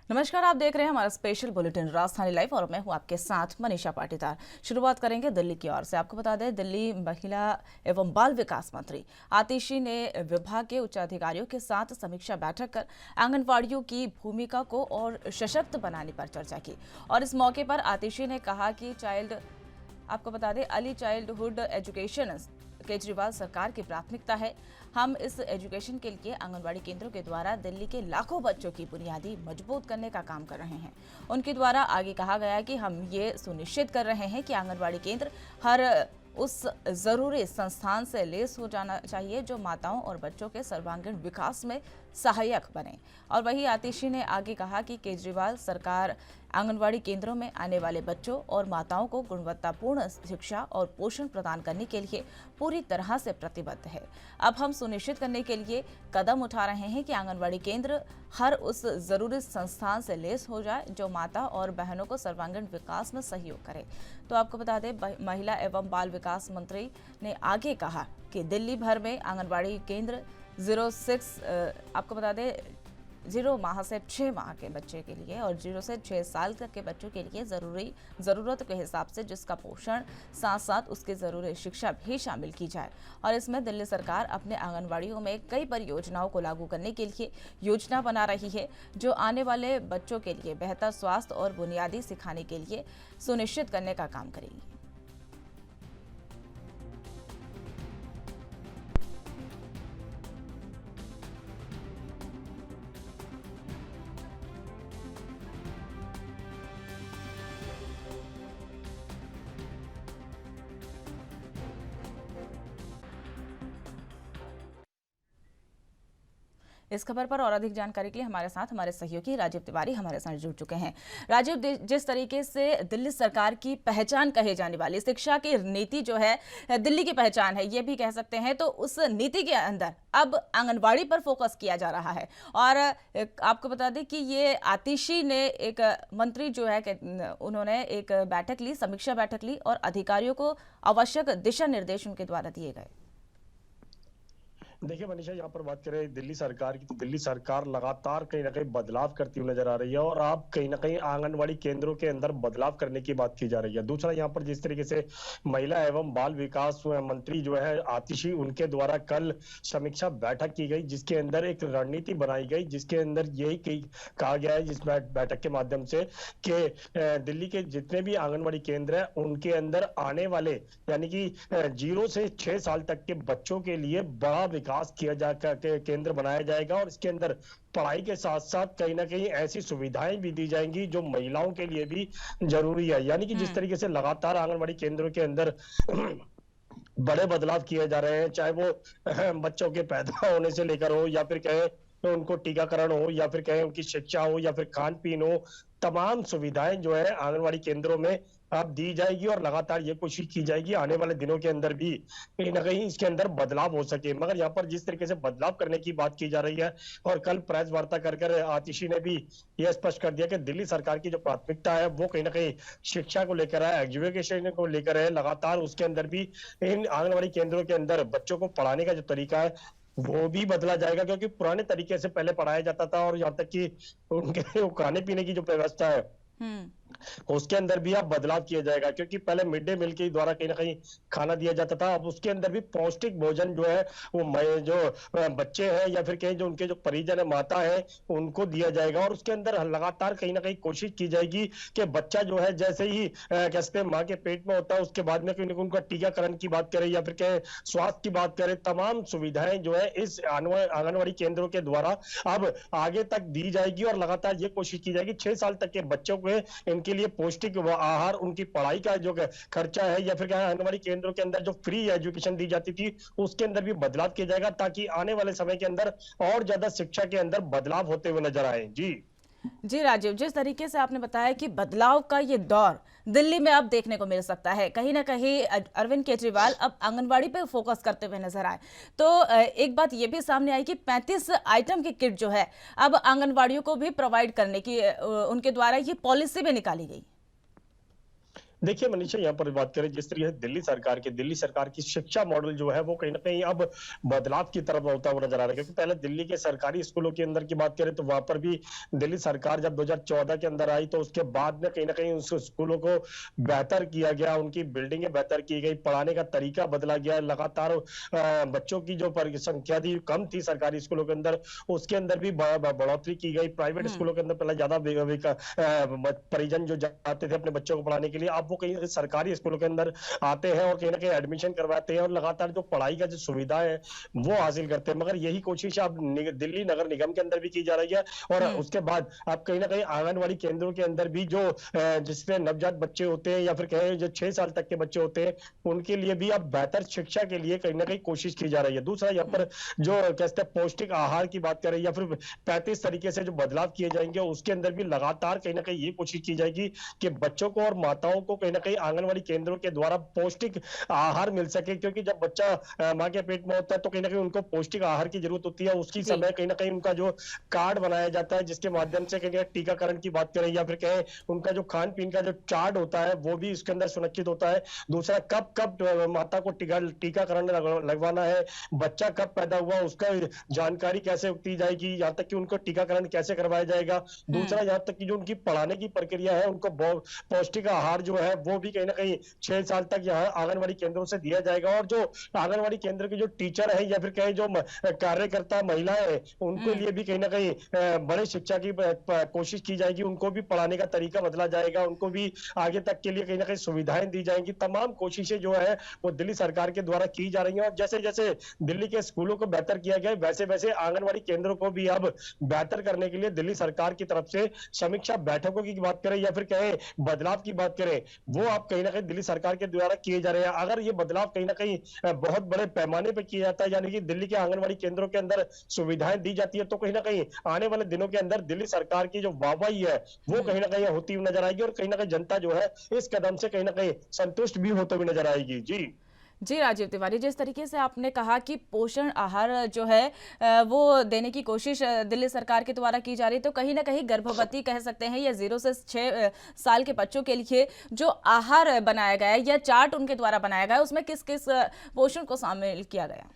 नमस्कार, आप देख रहे हैं हमारा स्पेशल बुलेटिन राजधानी लाइव और मैं हूं आपके साथ मनीषा पाटीदार। शुरुआत करेंगे दिल्ली की ओर से। आपको बता दें, दिल्ली महिला एवं बाल विकास मंत्री आतिशी ने विभाग के उच्चाधिकारियों के साथ समीक्षा बैठक कर आंगनवाड़ियों की भूमिका को और सशक्त बनाने पर चर्चा की। और इस मौके पर आतिशी ने कहा कि आपको बता दें, अर्ली चाइल्डहुड एजुकेशन केजरीवाल सरकार की प्राथमिकता है। हम इस एजुकेशन के लिए आंगनवाड़ी केंद्रों के द्वारा दिल्ली के लाखों बच्चों की बुनियादी मजबूत करने का काम कर रहे हैं। उनके द्वारा आगे कहा गया कि हम ये सुनिश्चित कर रहे हैं कि आंगनवाड़ी केंद्र हर उस जरूरी संस्थान से लेस हो जाना चाहिए जो माताओं और बच्चों के सर्वांगीण विकास में सहायक बने। और वहीं आतिशी ने आगे कहा कि केजरीवाल सरकार आंगनवाड़ी केंद्रों में आने वाले बच्चों और माताओं को गुणवत्तापूर्ण शिक्षा और पोषण प्रदान करने के लिए पूरी तरह से प्रतिबद्ध है। अब हम सुनिश्चित करने के लिए कदम उठा रहे हैं कि आंगनवाड़ी केंद्र हर उस जरूरी संस्थान से लेस हो जाए जो माता और बहनों को सर्वांगीण विकास में सहयोग करे। तो आपको बता दें, महिला एवं बाल विकास मंत्री ने आगे कहा कि दिल्ली भर में आंगनवाड़ी केंद्र 0 माह से 6 माह के बच्चे के लिए और 0 से 6 साल तक के बच्चों के लिए ज़रूरत के हिसाब से जिसका पोषण साथ साथ उसकी ज़रूरी शिक्षा भी शामिल की जाए। और इसमें दिल्ली सरकार अपने आंगनवाड़ियों में कई परियोजनाओं को लागू करने के लिए योजना बना रही है जो आने वाले बच्चों के लिए बेहतर स्वास्थ्य और बुनियादी सिखाने के लिए सुनिश्चित करने का काम करेगी। इस खबर पर और अधिक जानकारी के लिए हमारे साथ हमारे सहयोगी राजीव तिवारी हमारे साथ जुड़ चुके हैं। राजीव, जिस तरीके से दिल्ली सरकार की पहचान कहे जाने वाली शिक्षा की नीति जो है दिल्ली की पहचान है, ये भी कह सकते हैं, तो उस नीति के अंदर अब आंगनवाड़ी पर फोकस किया जा रहा है। और आपको बता दें कि ये आतिशी ने एक मंत्री जो है उन्होंने एक बैठक ली, समीक्षा बैठक ली और अधिकारियों को आवश्यक दिशा निर्देश उनके द्वारा दिए गए। देखिए मनीषा, यहाँ पर बात करें दिल्ली सरकार की तो दिल्ली सरकार लगातार कहीं ना कहीं बदलाव करती हुई नजर आ रही है और अब कहीं ना कहीं आंगनवाड़ी केंद्रों के अंदर बदलाव करने की बात की जा रही है। दूसरा, यहाँ पर जिस तरीके से महिला एवं बाल विकास मंत्री जो है आतिशी, उनके द्वारा कल समीक्षा बैठक की गई जिसके अंदर एक रणनीति बनाई गई जिसके अंदर यही कहा गया है जिस बैठक के माध्यम से कि दिल्ली के जितने भी आंगनवाड़ी केंद्र है उनके अंदर आने वाले यानी कि 0 से 6 साल तक के बच्चों के लिए बड़ा विकास किया जा केंद्र बनाया जाएगा और इसके अंदर पढ़ाई के साथ साथ कहीं ना कहीं ऐसी सुविधाएं भी दी जाएंगी जो महिलाओं के लिए भी जरूरी है। यानी कि जिस तरीके से लगातार आंगनवाड़ी केंद्रों के अंदर बड़े बदलाव किए जा रहे हैं, चाहे वो बच्चों के पैदा होने से लेकर हो या फिर कहें तो उनको टीकाकरण हो या फिर कहें उनकी शिक्षा हो या फिर खान पीन हो, तमाम सुविधाएं जो है आंगनवाड़ी केंद्रों में अब दी जाएगी और लगातार ये कोशिश की जाएगी आने वाले दिनों के अंदर भी कहीं ना कहीं इसके अंदर बदलाव हो सके। मगर यहाँ पर जिस तरीके से बदलाव करने की बात की जा रही है और कल प्रेस वार्ता कर आतिशी ने भी यह स्पष्ट कर दिया कि दिल्ली सरकार की जो प्राथमिकता है वो कहीं ना कहीं शिक्षा को लेकर है, एजुकेशन को लेकर है। लगातार उसके अंदर भी इन आंगनबाड़ी केंद्रों के अंदर बच्चों को पढ़ाने का जो तरीका है वो भी बदला जाएगा, क्योंकि पुराने तरीके से पहले पढ़ाया जाता था और यहाँ तक कि उनके खाने पीने की जो व्यवस्था है उसके अंदर भी अब बदलाव किया जाएगा, क्योंकि पहले मिड डे मील के द्वारा कहीं ना कहीं खाना दिया जाता था। अब उसके अंदर भी पौष्टिक भोजन जो है वो जो बच्चे हैं या फिर कहीं जो उनके जो परिजन है, माता है, उनको दिया जाएगा। और उसके अंदर लगातार कहीं ना कहीं कोशिश की जाएगी कि बच्चा जो है जैसे ही कहते हैं माँ के पेट में होता है उसके बाद में कहीं ना कहीं उनका टीकाकरण की बात करें या फिर कहें स्वास्थ्य की बात करें, तमाम सुविधाएं जो है इस आंगनबाड़ी केंद्रों के द्वारा अब आगे तक दी जाएगी और लगातार ये कोशिश की जाएगी 6 साल तक के बच्चों को इनके लिए पौष्टिक आहार, उनकी पढ़ाई का जो खर्चा है या फिर क्या आंगनबाड़ी केंद्रों के अंदर जो फ्री एजुकेशन दी जाती थी उसके अंदर भी बदलाव किया जाएगा ताकि आने वाले समय के अंदर और ज्यादा शिक्षा के अंदर बदलाव होते हुए नजर आए। जी राजीव, जिस तरीके से आपने बताया कि बदलाव का ये दौर दिल्ली में अब देखने को मिल सकता है, कहीं ना कहीं अरविंद केजरीवाल अब आंगनवाड़ी पे फोकस करते हुए नजर आए, तो एक बात ये भी सामने आई कि 35 आइटम की किट जो है अब आंगनवाड़ियों को भी प्रोवाइड करने की उनके द्वारा ये पॉलिसी भी निकाली गई। देखिए मनीषा, यहाँ पर बात करें जिस तरीके से दिल्ली सरकार की शिक्षा मॉडल जो है वो कहीं ना कहीं अब बदलाव की तरफ होता हुआ नजर आ रहा है, क्योंकि पहले दिल्ली के सरकारी स्कूलों के अंदर की बात करें तो वहां पर भी दिल्ली सरकार जब 2014 के अंदर आई तो उसके बाद में कहीं ना कहीं उस स्कूलों को बेहतर किया गया, उनकी बिल्डिंगें बेहतर की गई, पढ़ाने का तरीका बदला गया लगातार। बच्चों की जो संख्या थी कम थी सरकारी स्कूलों के अंदर, उसके अंदर भी बढ़ोतरी की गई। प्राइवेट हम्म। स्कूलों के अंदर पहले ज्यादा परिजन जो जाते थे अपने बच्चों को पढ़ाने के लिए, अब वो कहीं सरकारी स्कूलों के अंदर आते हैं और कहीं ना कहीं एडमिशन करवाते हैं और लगातार जो पढ़ाई का जो सुविधा है वो हासिल करते हैं। मगर यही कोशिश अब दिल्ली नगर निगम के अंदर भी की जा रही है। और हम्म। उसके बाद अब कहीं ना कहीं आंगनबाड़ी केंद्रों के अंदर भी जो जिसमें नवजात बच्चे होते हैं या फिर कहें जो 6 साल तक के बच्चे होते हैं, उनके लिए भी अब बेहतर शिक्षा के लिए कहीं ना कहीं कोशिश की जा रही है। दूसरा यहाँ पर जो कहते हैं पौष्टिक आहार की बात करें या फिर 35 तरीके से जो बदलाव किए जाएंगे, उसके अंदर भी लगातार कहीं ना कहीं ये कोशिश की जाएगी कि बच्चों को और माताओं को कहीं ना कहीं आंगनबाड़ी केंद्रों के द्वारा पौष्टिक आहार मिल सके, क्योंकि जब बच्चा माँ के पेट में होता है तो कहीं ना कहीं उनको पौष्टिक आहार की जरूरत होती है। उसकी जी। समय कहीं ना कहीं उनका जो कार्ड बनाया जाता है जिसके माध्यम से कहीं ना कहीं टीकाकरण की बात करें या फिर कहें उनका जो खान पीन का जो चार्ट होता है वो भी इसके अंदर सुनिश्चित होता है। दूसरा, कब कब माता को टीकाकरण लगवाना है, बच्चा कब पैदा हुआ उसका जानकारी कैसे दी जाएगी, यहाँ तक कि उनको टीकाकरण कैसे करवाया जाएगा। हम्म। दूसरा, यहाँ तक कि जो उनकी पढ़ाने की प्रक्रिया है, उनको पौष्टिक आहार जो है वो भी कहीं ना कहीं 6 साल तक यहाँ आंगनबाड़ी केंद्रों से दिया जाएगा। और जो आंगनबाड़ी केंद्र के जो टीचर है या फिर कहें जो कार्यकर्ता महिलाएं हैं, उनके हम्म। लिए भी कहीं ना कहीं बड़े शिक्षा की कोशिश की जाएगी। उनको भी पढ़ाने का तरीका बदला जाएगा, उनको भी आगे तक के लिए कहीं ना कहीं सुविधाएं दी जाएंगी। तमाम कोशिशें जो है वो दिल्ली सरकार के द्वारा की जा रही है। और जैसे जैसे दिल्ली के स्कूलों को बेहतर किया गया, वैसे वैसे आंगनबाड़ी केंद्रों को भी अब बेहतर करने के लिए दिल्ली सरकार की तरफ से समीक्षा बैठकों की बात करें या फिर कहें बदलाव की बात करें, वो आप कहीं ना कहीं दिल्ली सरकार के द्वारा किए जा रहे हैं। अगर ये बदलाव कहीं ना कहीं बहुत बड़े पैमाने पर किया जाता है, यानी कि दिल्ली के आंगनबाड़ी केंद्रों के अंदर सुविधाएं दी जाती है, तो कहीं ना कहीं आने वाले दिनों के अंदर दिल्ली सरकार की जो वाहवाही है वो हम्म। कहीं ना कहीं होती हुई नजर आएगी और कहीं ना कहीं जनता जो है इस कदम से कहीं ना कहीं संतुष्ट भी होते हुए नजर आएगी। जी। जी राजीव तिवारी, जिस तरीके से आपने कहा कि पोषण आहार जो है वो देने की कोशिश दिल्ली सरकार के द्वारा की जा रही है, तो कहीं ना कहीं गर्भवती कह सकते हैं या 0 से 6 साल के बच्चों के लिए जो आहार बनाया गया है या चार्ट उनके द्वारा बनाया गया है, उसमें किस किस पोषण को शामिल किया गया?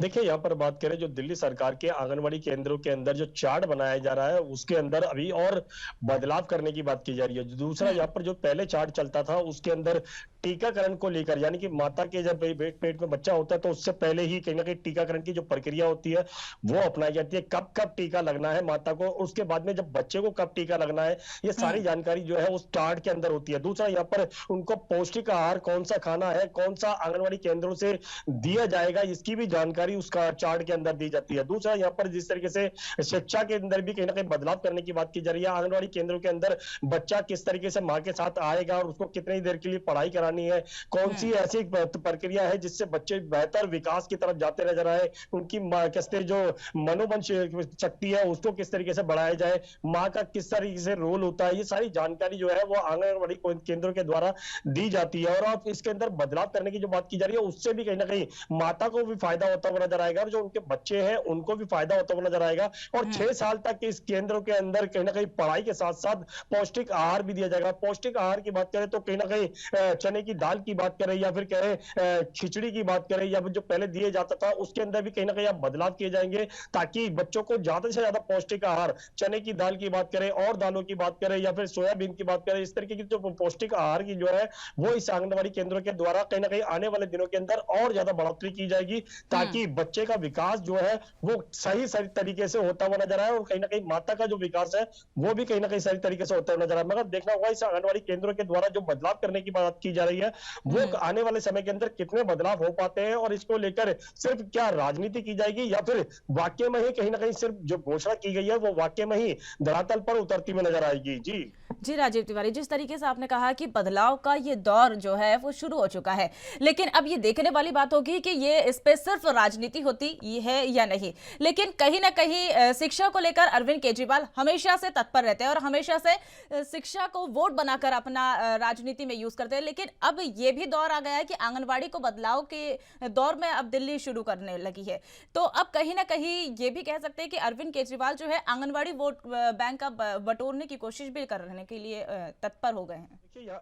देखिए, यहाँ पर बात करें जो दिल्ली सरकार के आंगनवाड़ी केंद्रों के अंदर जो चार्ट बनाया जा रहा है उसके अंदर अभी और बदलाव करने की बात की जा रही है। दूसरा, हम्म। यहाँ पर जो पहले चार्ट चलता था उसके अंदर टीकाकरण को लेकर, यानी कि माता के जब पेट में बच्चा होता है तो उससे पहले ही कहीं ना कहीं टीकाकरण की जो प्रक्रिया होती है वो अपनाई जाती है। कब कब टीका लगना है माता को, उसके बाद में जब बच्चे को कब टीका लगना है, ये सारी हम्म। जानकारी जो है उस चार्ट के अंदर होती है। दूसरा, यहाँ पर उनको पौष्टिक आहार कौन सा खाना है, कौन सा आंगनबाड़ी केंद्रों से दिया जाएगा, इसकी भी जानकारी उसका चार्ट के अंदर दी जाती है। दूसरा, यहाँ पर जिस तरीके से शिक्षा के अंदर भी कहीं ना कहीं बदलाव करने की बात की जा रही है, आंगनबाड़ी केंद्रों के अंदर बच्चा किस तरीके से माँ के साथ आएगा और उसको कितनी देर के लिए पढ़ाई करानी है, कौन सी हम्म। ऐसी प्रक्रिया है जिससे बच्चे बेहतर विकास की तरफ जाते नजर आए, उनकी कहते जो मनोबल शक्ति है उसको किस तरीके से बढ़ाया जाए, माँ का किस तरीके से रोल होता है, ये सारी जानकारी जो है वो आंगनबाड़ी केंद्रों के द्वारा दी जाती है। और आप इसके अंदर बदलाव करने की जो बात की जा रही है उससे भी कहीं ना कहीं माता को भी फायदा होता हुआ नजर आएगा और जो उनके बच्चे हैं उनको भी फायदा होता हुआ नजर आएगा। और हम्म। 6 साल तक इस केंद्रों के अंदर कहीं ना कहीं पढ़ाई के साथ साथ पौष्टिक आहार भी दिया जाएगा। पौष्टिक आहार की बात करें तो कहीं ना कहीं चने की दाल की बात करें या फिर कहें खिचड़ी की बात करें या फिर जो पहले दिए जाता था उसके अंदर भी कहीं ना कहीं बदलाव किए जाएंगे, ताकि बच्चों को ज्यादा से ज्यादा पौष्टिक आहार, चने की दाल की बात करें और दालों की बात करें या फिर सोयाबीन की बात करें, इस तरीके की जो पौष्टिक आहार की जो है वो इस आंगनबाड़ी केंद्रों के द्वारा कहीं ना कहीं आने वाले दिनों के अंदर और ज्यादा बढ़ोतरी की जाएगी, हम्म। ताकि बच्चे का विकास जो है वो सही सही तरीके से होता हुआ नजर आए और कहीं ना कहीं माता का जो विकास है वो भी कहीं ना कहीं सही तरीके से होता हुआ नजर आए। मगर देखना होगा इस आंगनबाड़ी केंद्रों के द्वारा जो बदलाव करने की बात की जा रही है वो हम्म। आने वाले समय के अंदर कितने बदलाव हो पाते हैं और इसको लेकर सिर्फ क्या राजनीति की जाएगी या फिर वाकई में ही कहीं ना कहीं सिर्फ जो घोषणा की गई है वो वाकई में ही धरातल पर उतरती हुई नजर आएगी। जी। जी राजीव तिवारी, जिस तरीके से आपने कहा कि बदलाव का ये दौर जो है वो शुरू हो चुका है, लेकिन अब ये देखने वाली बात होगी कि ये इस पे सिर्फ राजनीति होती ये है या नहीं। लेकिन कहीं ना कहीं शिक्षा को लेकर अरविंद केजरीवाल हमेशा से तत्पर रहते हैं और हमेशा से शिक्षा को वोट बनाकर अपना राजनीति में यूज करते हैं। लेकिन अब ये भी दौर आ गया है कि आंगनबाड़ी को बदलाव के दौर में अब दिल्ली शुरू करने लगी है, तो अब कहीं ना कहीं ये भी कह सकते हैं कि अरविंद केजरीवाल जो है आंगनबाड़ी वोट बैंक का बटोरने की कोशिश भी कर रहे हैं के लिए तत्पर हो गए हैं। देखिए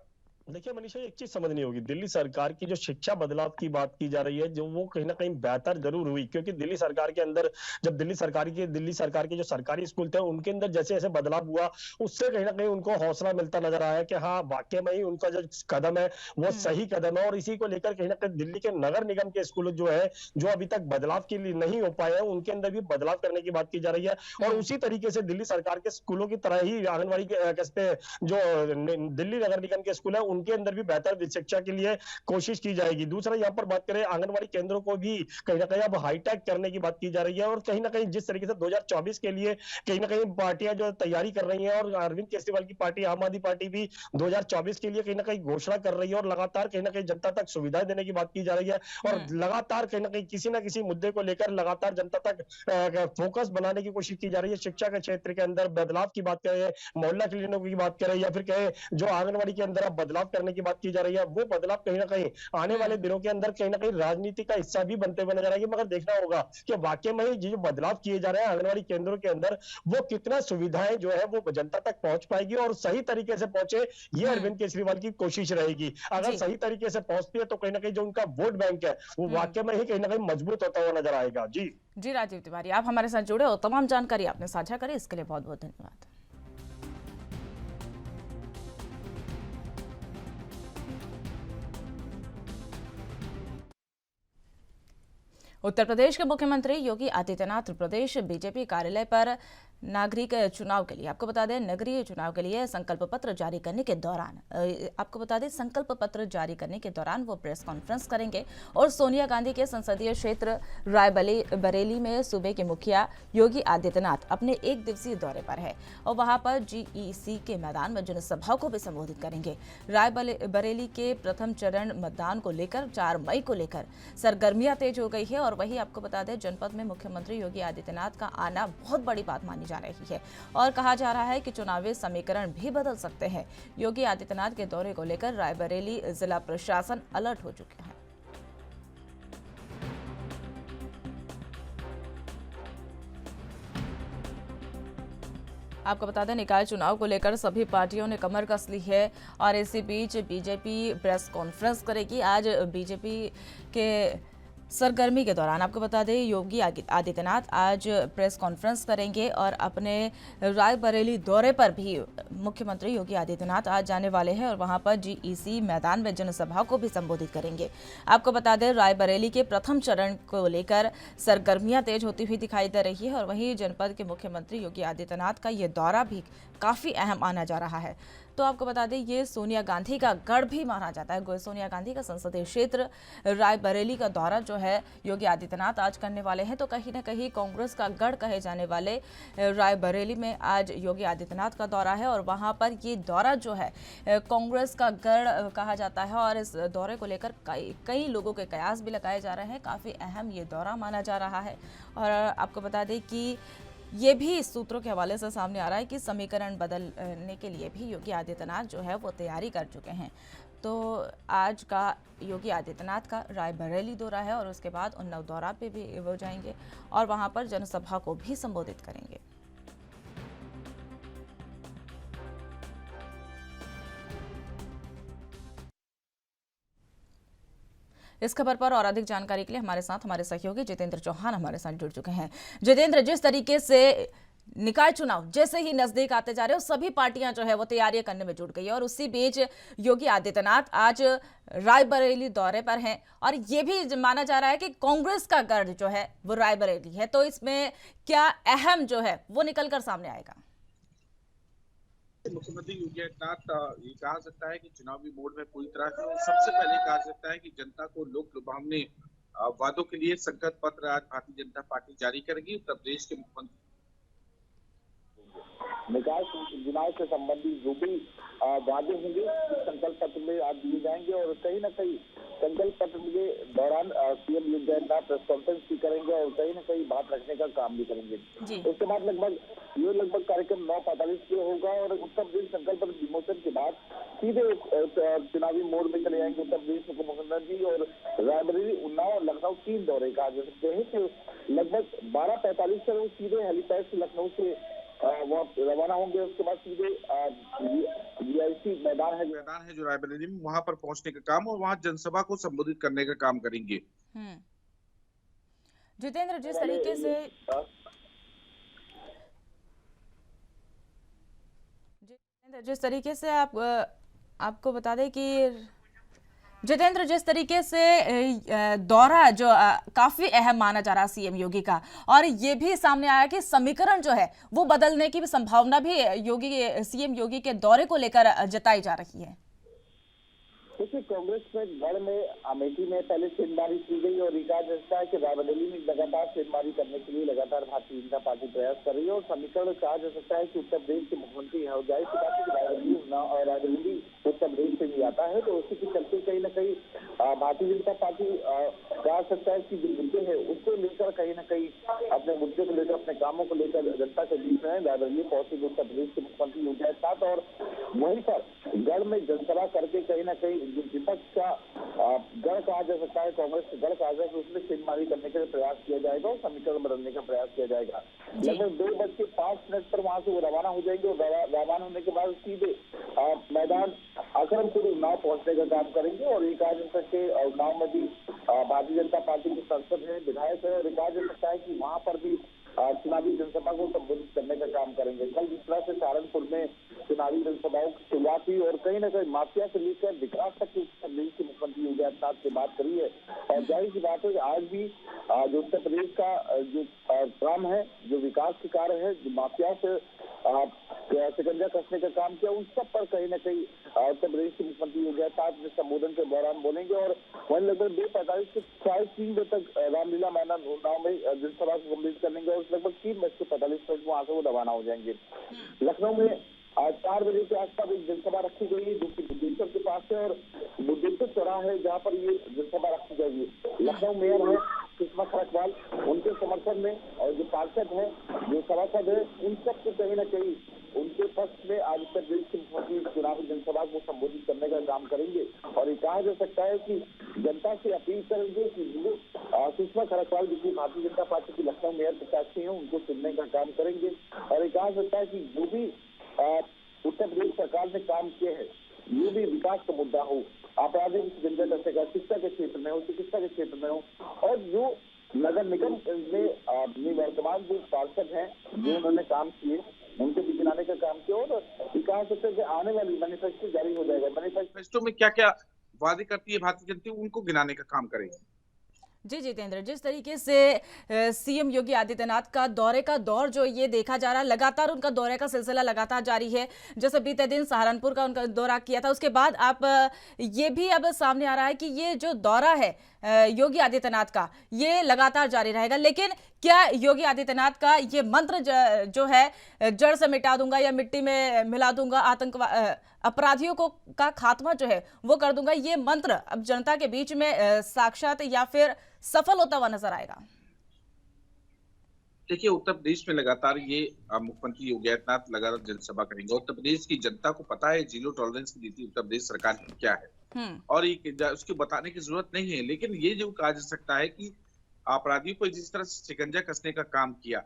देखिए मनीषा, एक चीज समझनी होगी, दिल्ली सरकार की जो शिक्षा बदलाव की बात की जा रही है, जो वो कहीं ना कहीं बेहतर जरूर हुई, क्योंकि दिल्ली सरकार के अंदर जब दिल्ली सरकार के जो सरकारी स्कूल थे उनके अंदर जैसे जैसे बदलाव हुआ, उससे कहीं ना कहीं उनको हौसला मिलता नजर आया कि हाँ वाकई में ही उनका जो कदम है वो हम्म। सही कदम है। और इसी को लेकर कहीं ना कहीं दिल्ली के नगर निगम के स्कूल जो है, जो अभी तक बदलाव के लिए नहीं हो पाए हैं, उनके अंदर भी बदलाव करने की बात की जा रही है। और हम्म। उसी तरीके से दिल्ली सरकार के स्कूलों की तरह ही आंगनबाड़ी के कैसे जो दिल्ली नगर निगम के स्कूल है उनके अंदर भी बेहतर शिक्षा के लिए कोशिश की जाएगी। दूसरा यहाँ पर बात करें आंगनबाड़ी केंद्रों को भी कहीं ना कहीं अब हाईटेक करने की बात की जा रही है। और कहीं ना कहीं जिस तरीके से 2024 के लिए कहीं ना कहीं पार्टियां जो तैयारी कर रही हैं, और अरविंद केजरीवाल की पार्टी आम आदमी पार्टी भी 2024 के लिए कहीं ना कहीं घोषणा कर रही है, और लगातार कहीं ना कहीं जनता तक सुविधाएं देने की बात की जा रही है। और हम्म। लगातार कहीं ना किसी मुद्दे को लेकर लगातार जनता तक फोकस बनाने की कोशिश की जा रही है। शिक्षा के क्षेत्र के अंदर बदलाव की बात करें, मोहल्ला क्लिनिकों की बात करें, या फिर कहें जो आंगनबाड़ी के अंदर अब बदलाव करने की बात की जा रही है, वो बदलाव कहीं ना कहीं आने वाले हम्म। दिनों के अंदर कहीं ना कहीं राजनीति का हिस्सा भी बनते हुए नजर आएंगे। मगर देखना होगा कि वाकई में जो बदलाव किए जा रहे हैं आंगनबाड़ी केंद्रों के अंदर, वो कितना सुविधाएं जो है वो जनता तक पहुंच पाएगी और सही तरीके से पहुंचे, ये हम्म। अरविंद केजरीवाल की कोशिश रहेगी। अगर जी। सही तरीके से पहुंचती है तो कहीं ना कहीं जो उनका वोट बैंक है वो हम्म। वाकई में ही कहीं ना कहीं मजबूत होता हुआ नजर आएगा। जी। जी राजीव तिवारी, आप हमारे साथ जुड़े और तमाम जानकारी आपने साझा करी, इसके लिए बहुत बहुत धन्यवाद। उत्तर प्रदेश के मुख्यमंत्री योगी आदित्यनाथ प्रदेश बीजेपी कार्यालय पर नागरिक चुनाव के लिए, आपको बता दें नगरीय चुनाव के लिए संकल्प पत्र जारी करने के दौरान, आपको बता दें संकल्प पत्र जारी करने के दौरान वो प्रेस कॉन्फ्रेंस करेंगे और सोनिया गांधी के संसदीय क्षेत्र रायबरेली में सूबे के मुखिया योगी आदित्यनाथ अपने एक दिवसीय दौरे पर है और वहां पर जीईसी के मैदान में जनसभा को भी संबोधित करेंगे। रायबरेली के प्रथम चरण मतदान को लेकर 4 मई को लेकर सरगर्मियां तेज हो गई है और वही आपको बता दें जनपद में मुख्यमंत्री योगी आदित्यनाथ का आना बहुत बड़ी बात मानी जा रही है और कहा जा रहा है कि चुनावी समीकरण भी बदल सकते हैं। योगी आदित्यनाथ के दौरे को लेकर रायबरेली जिला प्रशासन अलर्ट हो चुका है। आपको बता दें निकाय चुनाव को लेकर सभी पार्टियों ने कमर कस ली है और इसी बीच बीजेपी प्रेस कॉन्फ्रेंस करेगी। आज बीजेपी के सरगर्मी के दौरान आपको बता दें योगी आदित्यनाथ आज प्रेस कॉन्फ्रेंस करेंगे और अपने रायबरेली दौरे पर भी मुख्यमंत्री योगी आदित्यनाथ आज जाने वाले हैं और वहां पर जीईसी मैदान में जनसभा को भी संबोधित करेंगे। आपको बता दें रायबरेली के प्रथम चरण को लेकर सरगर्मियां तेज होती हुई दिखाई दे रही है और वहीं जनपद के मुख्यमंत्री योगी आदित्यनाथ का ये दौरा भी काफी अहम माना जा रहा है। तो आपको बता दें ये सोनिया गांधी का गढ़ भी माना जाता है। सोनिया गांधी का संसदीय क्षेत्र रायबरेली का दौरा जो है योगी आदित्यनाथ आज करने वाले हैं, तो कहीं ना कहीं कांग्रेस का गढ़ कहे जाने वाले रायबरेली में आज योगी आदित्यनाथ का दौरा है और वहां पर ये दौरा जो है कांग्रेस का गढ़ कहा जाता है और इस दौरे को लेकर कई लोगों के कयास भी लगाए जा रहे हैं। काफी अहम ये दौरा माना जा रहा है और आपको बता दें कि ये भी सूत्रों के हवाले से सामने आ रहा है कि समीकरण बदलने के लिए भी योगी आदित्यनाथ जो है वो तैयारी कर चुके हैं। तो आज का योगी आदित्यनाथ का रायबरेली दौरा है और उसके बाद उन्नाव दौरा पे भी वो जाएंगे और वहां पर जनसभा को भी संबोधित करेंगे। इस खबर पर और अधिक जानकारी के लिए हमारे सहयोगी जितेंद्र चौहान हमारे साथ जुड़ चुके हैं। जितेंद्र, जिस तरीके से निकाय चुनाव जैसे ही नजदीक आते जा रहे हो सभी पार्टियां जो है वो तैयारियां करने में जुट गई है और उसी बीच योगी आदित्यनाथ आज रायबरेली दौरे पर हैं और ये भी माना जा रहा है कि कांग्रेस का गढ़ जो है वो रायबरेली है, तो इसमें क्या अहम जो है वो निकलकर सामने आएगा? मुख्यमंत्री योगी आदित्यनाथ ये कहा सकता है कि चुनावी मोड में पूरी तरह से, सबसे पहले कहा सकता है कि जनता को लोक लुभावने वादों के लिए संकल्प पत्र आज भारतीय जनता पार्टी जारी करेगी। उत्तर प्रदेश के मुख्यमंत्री निकाय चुनाव से संबंधित जो भी वादे होंगे संकल्प पत्र में आज दिए जाएंगे और कहीं ना कहीं संकल्प पत्र के दौरान CM Yogi Adityanath press conference भी करेंगे और कहीं ना कहीं बात रखने का काम भी करेंगे। उसके बाद लगभग कार्यक्रम 9:45 पे होगा और उत्तर प्रदेश संकल्प पत्र विमोचन के बाद सीधे चुनावी मोड में चले जाएंगे उत्तर प्रदेश मुख्यमंत्री और रायबरेली, उन्नाव और लखनऊ 3 दौरे कहा जा सकते हैं कि लगभग 12:45 से वो सीधे हेलीपैड से लखनऊ से वो रवाना होंगे। उसके बाद सीधे जीआईसी मैदान है जो रायबरेली में, वहां पर पहुंचने का काम और वहां जनसभा को संबोधित करने का काम करेंगे। जितेंद्र, जिस तरीके से आपको बता दें कि जितेंद्र, जिस तरीके से दौरा जो काफी अहम माना जा रहा है सीएम योगी का, और ये भी सामने आया कि समीकरण जो है वो बदलने की भी संभावना भी सीएम योगी के दौरे को लेकर जताई जा रही है। देखिए, कांग्रेस में गढ़ में अमेठी में पहले सेंधमारी की गई और कहा जाता है कि रायबरेली में लगातार सेंधमारी करने के लिए लगातार भारतीय जनता पार्टी प्रयास कर रही है और समीकरण कहा जा सकता है कि उत्तर प्रदेश के मुख्यमंत्री हो जाए रायबरेली उत्तर प्रदेश से भी आता है, तो उसी के चलते कहीं ना कहीं भारतीय जनता पार्टी कहा सकता है कि जो मुद्दे है उसको लेकर कहीं ना कहीं अपने मुद्दे को लेकर, अपने कामों को लेकर जनता के बीच में रायबरेली पहुंचेगी उत्तर प्रदेश के मुख्यमंत्री योगी आदित्यनाथ। और वहीं पर गढ़ में जनसभा करके कहीं ना कहीं जो विपक्ष का गढ़ कहा जा सकता है, कांग्रेस का गढ़ कहा जाए, उसमें सेंधमारी करने के लिए प्रयास किया जाएगा और समीकरण बदलने का प्रयास किया जाएगा। लगभग 2:05 पर वहां से वो रवाना हो जाएंगे और रवाना होने के बाद सीधे मैदान अकरमपुर उन्नाव पहुंचने का काम करेंगे। और ये कहा जा सकता है उन्नाव में भी भारतीय जनता पार्टी के सांसद है, विधायक है, और कहा जा सकता है कि वहां पर भी चुनावी जनसभा को संबोधित करने का काम करेंगे। कल जिस तरह से सहारनपुर में चुनावी जनसभाओं की शुरुआत हुई और कहीं ना कहीं माफिया से लेकर विकास तक के उत्तर प्रदेश के मुख्यमंत्री योगी आदित्यनाथ से बात करी है, और जाहिर सी बात है आज भी जो उत्तर प्रदेश का जो काम है, जो विकास के कार्य है, जो माफिया से शिकंजा कसने का काम किया, उन सब पर कहीं ना कहीं उत्तर प्रदेश के मुख्यमंत्री योगी आदित्यनाथ संबोधन के दौरान बोलेंगे। और वहीं लगभग 2:45 से 3:30 बजे तक रामलीला मैदान उन्नाव में जनसभा को संबोधित करेंगे और लगभग 3:45 वहां से वो रवाना हो जाएंगे। लखनऊ में आज 4 बजे के आसपास एक जनसभा रखी गई है जो कि बुद्धेश्वर के पास है और बुद्धेश्वर चौराहा है जहाँ पर ये जनसभा रखी जाएगी। लखनऊ मेयर है सुषमा खरकवाल, उनके समर्थन में और जो पार्षद है, जो सभासद है, उन सबको कहीं ना कहीं उनके पक्ष में आज उत्तर प्रदेश के मुख्यमंत्री चुनावी जनसभा को संबोधित करने का काम करेंगे। और ये कहा जा सकता है कि जनता से अपील करेंगे कि वो सुषमा खरकवाल जो कि भारतीय जनता पार्टी की लखनऊ मेयर प्रत्याशी है, उनको चुनने का काम करेंगे। और ये कहा सकता है कि जो भी उत्तर प्रदेश सरकार ने काम किए हैं, ये भी विकास का मुद्दा हो, आपराधिक शिकंजा कसने, शिक्षा के क्षेत्र में हो, चिकित्सा के क्षेत्र में हो, और जो नगर निगम में निवर्तमान जो पार्षद हैं जो उन्होंने काम किए उनको भी गिनाने का काम किया। और कहा सकते हैं कि आने वाली मैनिफेस्टो जारी हो जाएगा। मैनिफेस्टो में क्या क्या वादे करती है भारतीय जनता, उनको गिनाने का काम करेगी। जी जितेंद्र, जिस तरीके से सीएम योगी आदित्यनाथ का दौरे का दौर जो ये देखा जा रहा है, लगातार उनका दौरे का सिलसिला लगातार जारी है। जैसे बीते दिन सहारनपुर का उनका दौरा किया था, उसके बाद आप ये भी अब सामने आ रहा है कि ये जो दौरा है योगी आदित्यनाथ का, ये लगातार जारी रहेगा। लेकिन क्या योगी आदित्यनाथ का ये मंत्र जो है जड़ से मिटा दूंगा या मिट्टी में मिला दूंगा, आतंकवाद अपराधियों को का खात्मा जो है वो कर दूंगा, ये मंत्र अब जनता के बीच में साक्षात या फिर सफल होता हुआ नजर आएगा? देखिए, उत्तर प्रदेश में लगातार ये मुख्यमंत्री योगी आदित्यनाथ लगातार जनसभा करेंगे। उत्तर प्रदेश की जनता को पता है जीरो टॉलरेंस की नीति उत्तर प्रदेश सरकार की क्या है और ये उसको बताने की जरूरत नहीं है। लेकिन ये जो कहा जा सकता है कि अपराधियों पर जिस तरह से शिकंजा कसने का काम किया,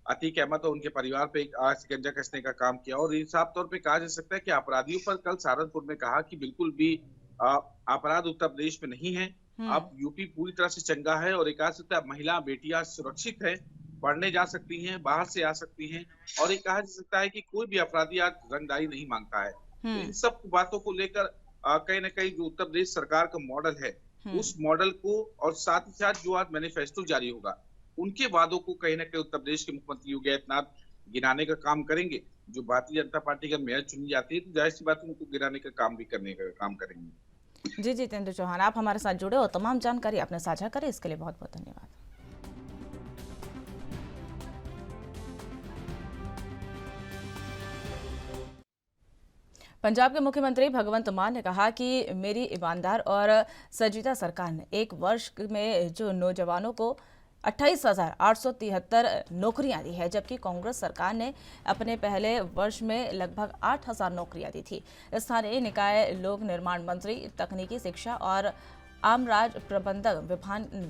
अतीक अहमद और उनके परिवार पे शिकंजा कसने का काम किया, और साफ तौर पे कहा जा सकता है कि अपराधियों पर कल सहारनपुर में कहा कि बिल्कुल भी अपराध उत्तर प्रदेश में नहीं है, अब यूपी पूरी तरह से चंगा है। और एक कहा सकता है महिला बेटियां सुरक्षित है, पढ़ने जा सकती हैं, बाहर से आ सकती हैं, और ये कहा जा सकता है कि कोई भी अपराधी आज रंगदारी नहीं मांगता है। तो इन सब बातों को लेकर कहीं ना कहीं जो उत्तर प्रदेश सरकार का मॉडल है, उस मॉडल को और साथ ही साथ जो आज मैनिफेस्टो जारी होगा, उनके वादों को कहीं ना कहीं उत्तर प्रदेश के मुख्यमंत्री योगी आदित्यनाथ गिनाने का काम करेंगे। जो भारतीय जनता पार्टी का मेयर चुनी जाती है, तो जाहिर सी बात है उनको गिनाने का काम भी करने का काम करेंगे। जी जितेंद्र चौहान, आप हमारे साथ जुड़े और तमाम जानकारी आपने साझा करी, इसके लिए बहुत बहुत धन्यवाद। पंजाब के मुख्यमंत्री भगवंत मान ने कहा कि मेरी ईमानदार और संजीदा सरकार ने एक वर्ष में जो नौजवानों को 28,873 नौकरियां दी है, जबकि कांग्रेस सरकार ने अपने पहले वर्ष में लगभग 8,000 नौकरियां दी थी। स्थानीय निकाय लोक निर्माण मंत्री, तकनीकी शिक्षा और आमराज प्रबंधक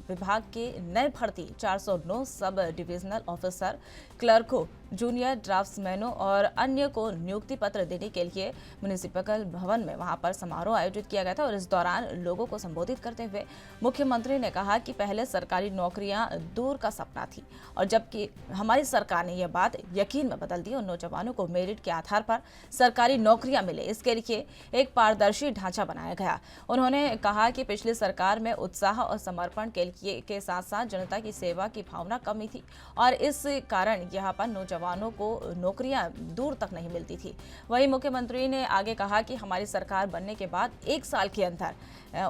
विभाग के नए भर्ती 409 सब डिविजनल ऑफिसर, क्लर्कों, जूनियर ड्राफ्ट्समैनों और अन्य को नियुक्ति पत्र देने के लिए म्युनिसिपल भवन में वहां पर समारोह आयोजित किया गया था। और इस दौरान लोगों को संबोधित करते हुए मुख्यमंत्री ने कहा कि पहले सरकारी नौकरियां दूर का सपना थी और जबकि हमारी सरकार ने यह बात यकीन में बदल दी और नौजवानों को मेरिट के आधार पर सरकारी नौकरियां मिले, इसके लिए एक पारदर्शी ढांचा बनाया गया। उन्होंने कहा कि पिछली सरकार में उत्साह और समर्पण के साथ साथ जनता की सेवा की भावना कमी थी और इस कारण यहाँ पर नौजवानों को नौकरियां दूर तक नहीं मिलती थी। वहीं मुख्यमंत्री ने आगे कहा कि हमारी सरकार बनने के बाद 1 साल के अंदर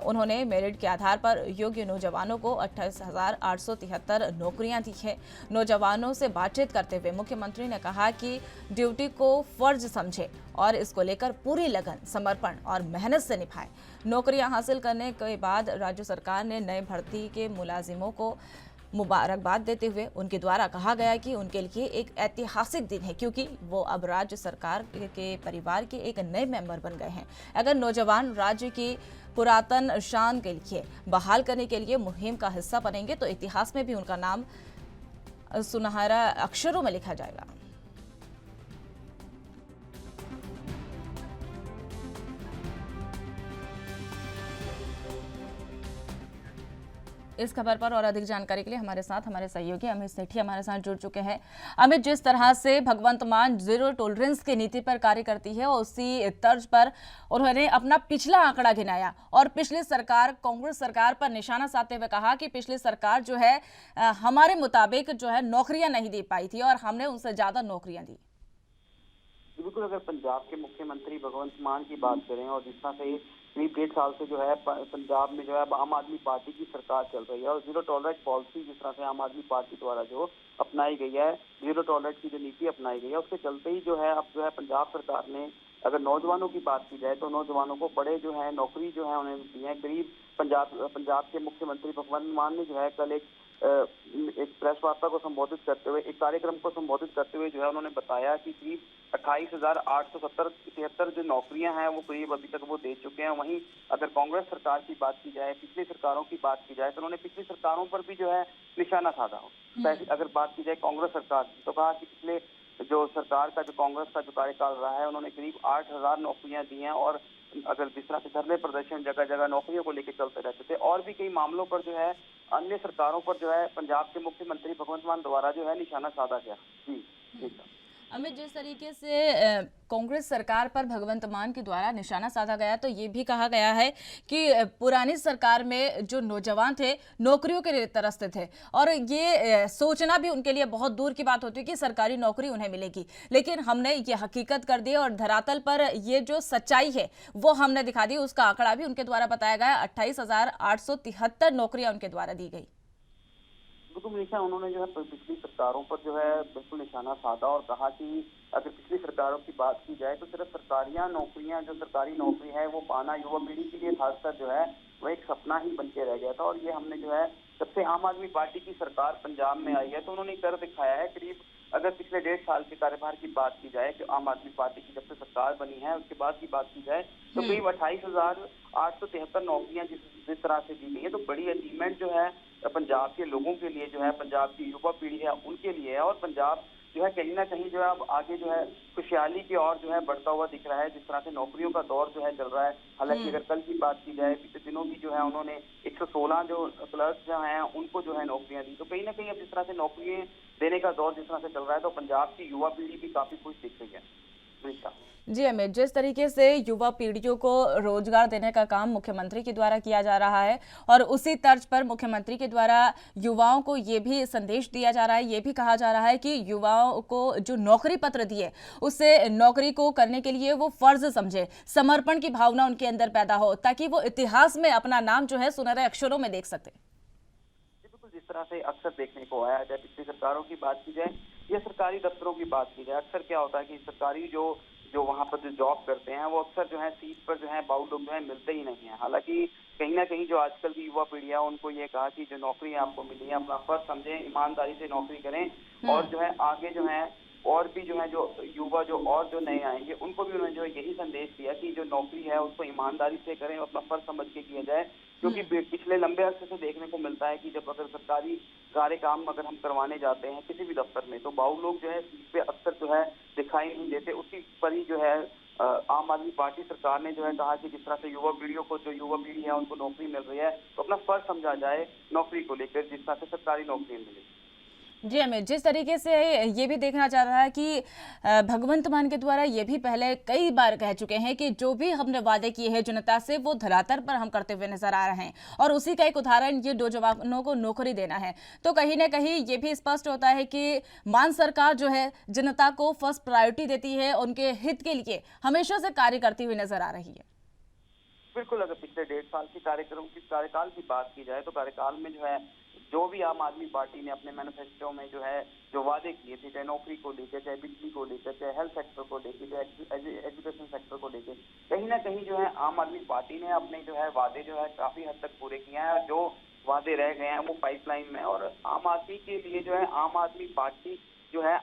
उन्होंने मेरिट के आधार पर योग्य नौजवानों को 28,873 नौकरियां दी है। नौजवानों से बातचीत करते हुए मुख्यमंत्री ने कहा कि ड्यूटी को फर्ज समझे और इसको लेकर पूरी लगन, समर्पण और मेहनत से निभाएं। नौकरियां हासिल करने के बाद राज्य सरकार ने नए भर्ती के मुलाजिमों को मुबारकबाद देते हुए उनके द्वारा कहा गया कि उनके लिए एक ऐतिहासिक दिन है क्योंकि वो अब राज्य सरकार के परिवार के एक नए मेंबर बन गए हैं। अगर नौजवान राज्य की पुरातन शान के लिए बहाल करने के लिए मुहिम का हिस्सा बनेंगे तो इतिहास में भी उनका नाम सुनहरा अक्षरों में लिखा जाएगा। इस खबर पर और अधिक जानकारी के लिए हमारे साथ हमारे सहयोगी अमित सेठी हमारे साथ जुड़ चुके हैं। अमित, जिस तरह से भगवंत मान जीरो टॉलरेंस की नीति पर कार्य करती है और उसी तर्ज पर उन्होंने अपना पिछला आंकड़ा गिनाया और पिछली सरकार कांग्रेस सरकार पर निशाना साधते हुए कहा कि पिछली सरकार जो है हमारे मुताबिक जो है नौकरियां नहीं दे पाई थी और हमने उनसे ज्यादा नौकरियां दी। बिल्कुल, अगर पंजाब के मुख्यमंत्री भगवंत मान की बात करें और जिस तरह से करीब 1.5 साल से जो है पंजाब में जो है आम आदमी पार्टी की सरकार चल रही है और जीरो टॉलरेंस पॉलिसी जिस तरह से आम आदमी पार्टी द्वारा जो अपनाई गई है, जीरो टॉलरेंस की जो नीति अपनाई गई है, उसके चलते ही जो है अब जो है पंजाब सरकार ने अगर नौजवानों की बात की जाए तो नौजवानों को बड़े जो है नौकरी जो है उन्हें दी है। करीब पंजाब के मुख्यमंत्री भगवंत मान ने जो है कल एक प्रेस वार्ता को संबोधित करते हुए, एक कार्यक्रम को संबोधित करते हुए जो है उन्होंने बताया कि करीब 28,873 जो नौकरियां हैं वो करीब अभी तक वो दे चुके हैं। वहीं अगर कांग्रेस सरकार की बात की जाए, पिछली सरकारों की बात की जाए तो उन्होंने पिछली सरकारों पर भी जो है निशाना साधा हो। अगर बात की जाए कांग्रेस सरकार की तो कहा कि पिछले जो सरकार का जो कांग्रेस का जो कार्यकाल रहा है उन्होंने करीब 8,000 नौकरियां दी हैं और अगर जिस तरह से धरने प्रदर्शन जगह जगह नौकरियों को लेकर चलते रहते थे और भी कई मामलों पर जो है अन्य सरकारों पर जो है पंजाब के मुख्यमंत्री भगवंत मान द्वारा जो है निशाना साधा गया। जी ठीक है अमित, जिस तरीके से कांग्रेस सरकार पर भगवंत मान के द्वारा निशाना साधा गया तो ये भी कहा गया है कि पुरानी सरकार में जो नौजवान थे नौकरियों के लिए तरसते थे और ये सोचना भी उनके लिए बहुत दूर की बात होती है कि सरकारी नौकरी उन्हें मिलेगी, लेकिन हमने ये हकीकत कर दी और धरातल पर ये जो सच्चाई है वो हमने दिखा दी। उसका आंकड़ा भी उनके द्वारा बताया गया, 28,873 नौकरियां उनके द्वारा दी गई। बिल्कुल मनीषा, उन्होंने जो है पिछली सरकारों पर जो है बिल्कुल निशाना साधा और कहा कि अगर पिछली सरकारों की बात की जाए तो सिर्फ सरकारियां नौकरियां जो सरकारी नौकरी है वो पाना युवा पीढ़ी के लिए खासकर जो है वो एक सपना ही बन के रह गया था। और ये हमने जो है जब से आम आदमी पार्टी की सरकार पंजाब में आई है तो उन्होंने कर दिखाया है। करीब अगर पिछले 1.5 साल के कार्यभार की बात की जाए जो आम आदमी पार्टी की जब से सरकार बनी है उसके बाद की बात की जाए तो करीब 28,873 नौकरियां जिस तरह से दी गई है तो बड़ी अचीवमेंट जो है पंजाब के लोगों के लिए जो है, पंजाब की युवा पीढ़ी है उनके लिए है। और पंजाब जो है कहीं ना कहीं जो है अब आगे जो है खुशहाली की ओर जो है बढ़ता हुआ दिख रहा है जिस तरह से नौकरियों का दौर जो है चल रहा है। हालांकि अगर कल की बात की जाए पिछले दिनों की जो है उन्होंने 116 जो क्लर्क जो हैं उनको जो है नौकरियां दी, तो कहीं ना कहीं अब जिस तरह से नौकरियां देने का दौर जिस तरह से चल रहा है तो पंजाब की युवा पीढ़ी भी काफी खुश दिख रही है। जी अमित, जिस तरीके से युवा पीढ़ियों को रोजगार देने का काम मुख्यमंत्री के द्वारा किया जा रहा है और उसी तर्ज पर मुख्यमंत्री के द्वारा युवाओं को ये भी संदेश दिया जा रहा है, ये भी कहा जा रहा है कि युवाओं को जो नौकरी पत्र दिए उससे नौकरी को करने के लिए वो फर्ज समझे, समर्पण की भावना उनके अंदर पैदा हो ताकि वो इतिहास में अपना नाम जो है सुनहरे अक्षरों में देख सकते। जिस तरह से अक्सर देखने को आया, चाहे पिछली सरकारों की बात की जाए या सरकारी दफ्तरों की बात की जाए, अक्सर क्या होता है कि सरकारी जो वहाँ पर जो जॉब करते हैं वो अक्सर जो है सीट पर जो है बाउल लोग जो है मिलते ही नहीं है। हालांकि कहीं ना कहीं जो आजकल की युवा पीढ़ी है उनको ये कहा कि जो नौकरी आपको मिली है अपना फर्ज समझें, ईमानदारी से नौकरी करें और जो है आगे जो है और भी जो है जो युवा जो और जो नए आएंगे उनको भी उन्होंने जो है यही संदेश दिया कि जो नौकरी है उसको ईमानदारी से करें, अपना फर्ज समझ के किया जाए। क्योंकि पिछले लंबे अरसे से देखने को मिलता है कि जब अगर सरकारी कार्य काम अगर हम करवाने जाते हैं किसी भी दफ्तर में, तो बाबू लोग जो है सीट पे अक्सर जो है दिखाई नहीं देते। उसी पर ही जो है आम आदमी पार्टी सरकार ने जो है कहा कि जिस तरह से युवा पीढ़ी है उनको नौकरी मिल रही है, तो अपना फर्ज समझा जाए नौकरी को लेकर, जिस तरह से सरकारी नौकरी मिले। जी अमित, जिस तरीके से ये भी देखना चाह रहा है कि भगवंत मान के द्वारा ये भी पहले कई बार कह चुके हैं कि जो भी हमने वादे किए हैं जनता से वो धरातल पर हम करते हुए नजर आ रहे हैं, और उसी का एक उदाहरण ये 2 जवानों को नौकरी देना है। तो कहीं ना कहीं ये भी स्पष्ट होता है कि मान सरकार जो है जनता को फर्स्ट प्रायोरिटी देती है, उनके हित के लिए हमेशा से कार्य करती हुई नजर आ रही है। बिल्कुल, अगर पिछले 1.5 साल की कार्यकाल की बात की जाए तो कार्यकाल में जो है जो भी आम आदमी पार्टी ने अपने मैनिफेस्टो में जो है जो वादे किए थे, चाहे नौकरी को लेकर, चाहे बिजली को लेकर, चाहे हेल्थ सेक्टर को लेकर, चाहे एजुकेशन सेक्टर को लेकर, कहीं ना कहीं जो है आम आदमी पार्टी ने अपने जो है वादे जो है काफी हद तक पूरे किए हैं। और जो वादे रह गए हैं वो पाइपलाइन में, और आम आदमी के लिए जो है आम आदमी पार्टी जो है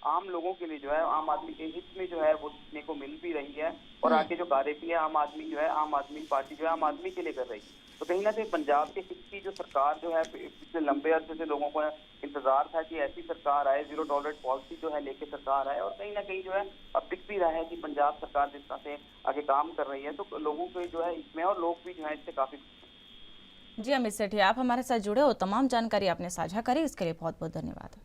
आम लोगों के लिए जो है आम आदमी के हित में जो है वो देखने को मिल भी रही है। और आगे जो कार्य भी है आम आदमी पार्टी जो है आम आदमी के लिए कर रही है। तो कहीं ना कहीं पंजाब के हित की जो सरकार जो है पिछले लंबे अरसे से लोगों को इंतजार था कि ऐसी सरकार आए, 0 टॉलरेट पॉलिसी जो है लेके सरकार आए, और कहीं ना कहीं जो है अब दिख भी रहा है कि पंजाब सरकार जिस तरह से आगे काम कर रही है तो लोगों को जो है इसमें, और लोग भी जो है इससे काफी। जी अमित सेठी, आप हमारे साथ जुड़े और तमाम जानकारी आपने साझा करी, इसके लिए बहुत बहुत धन्यवाद।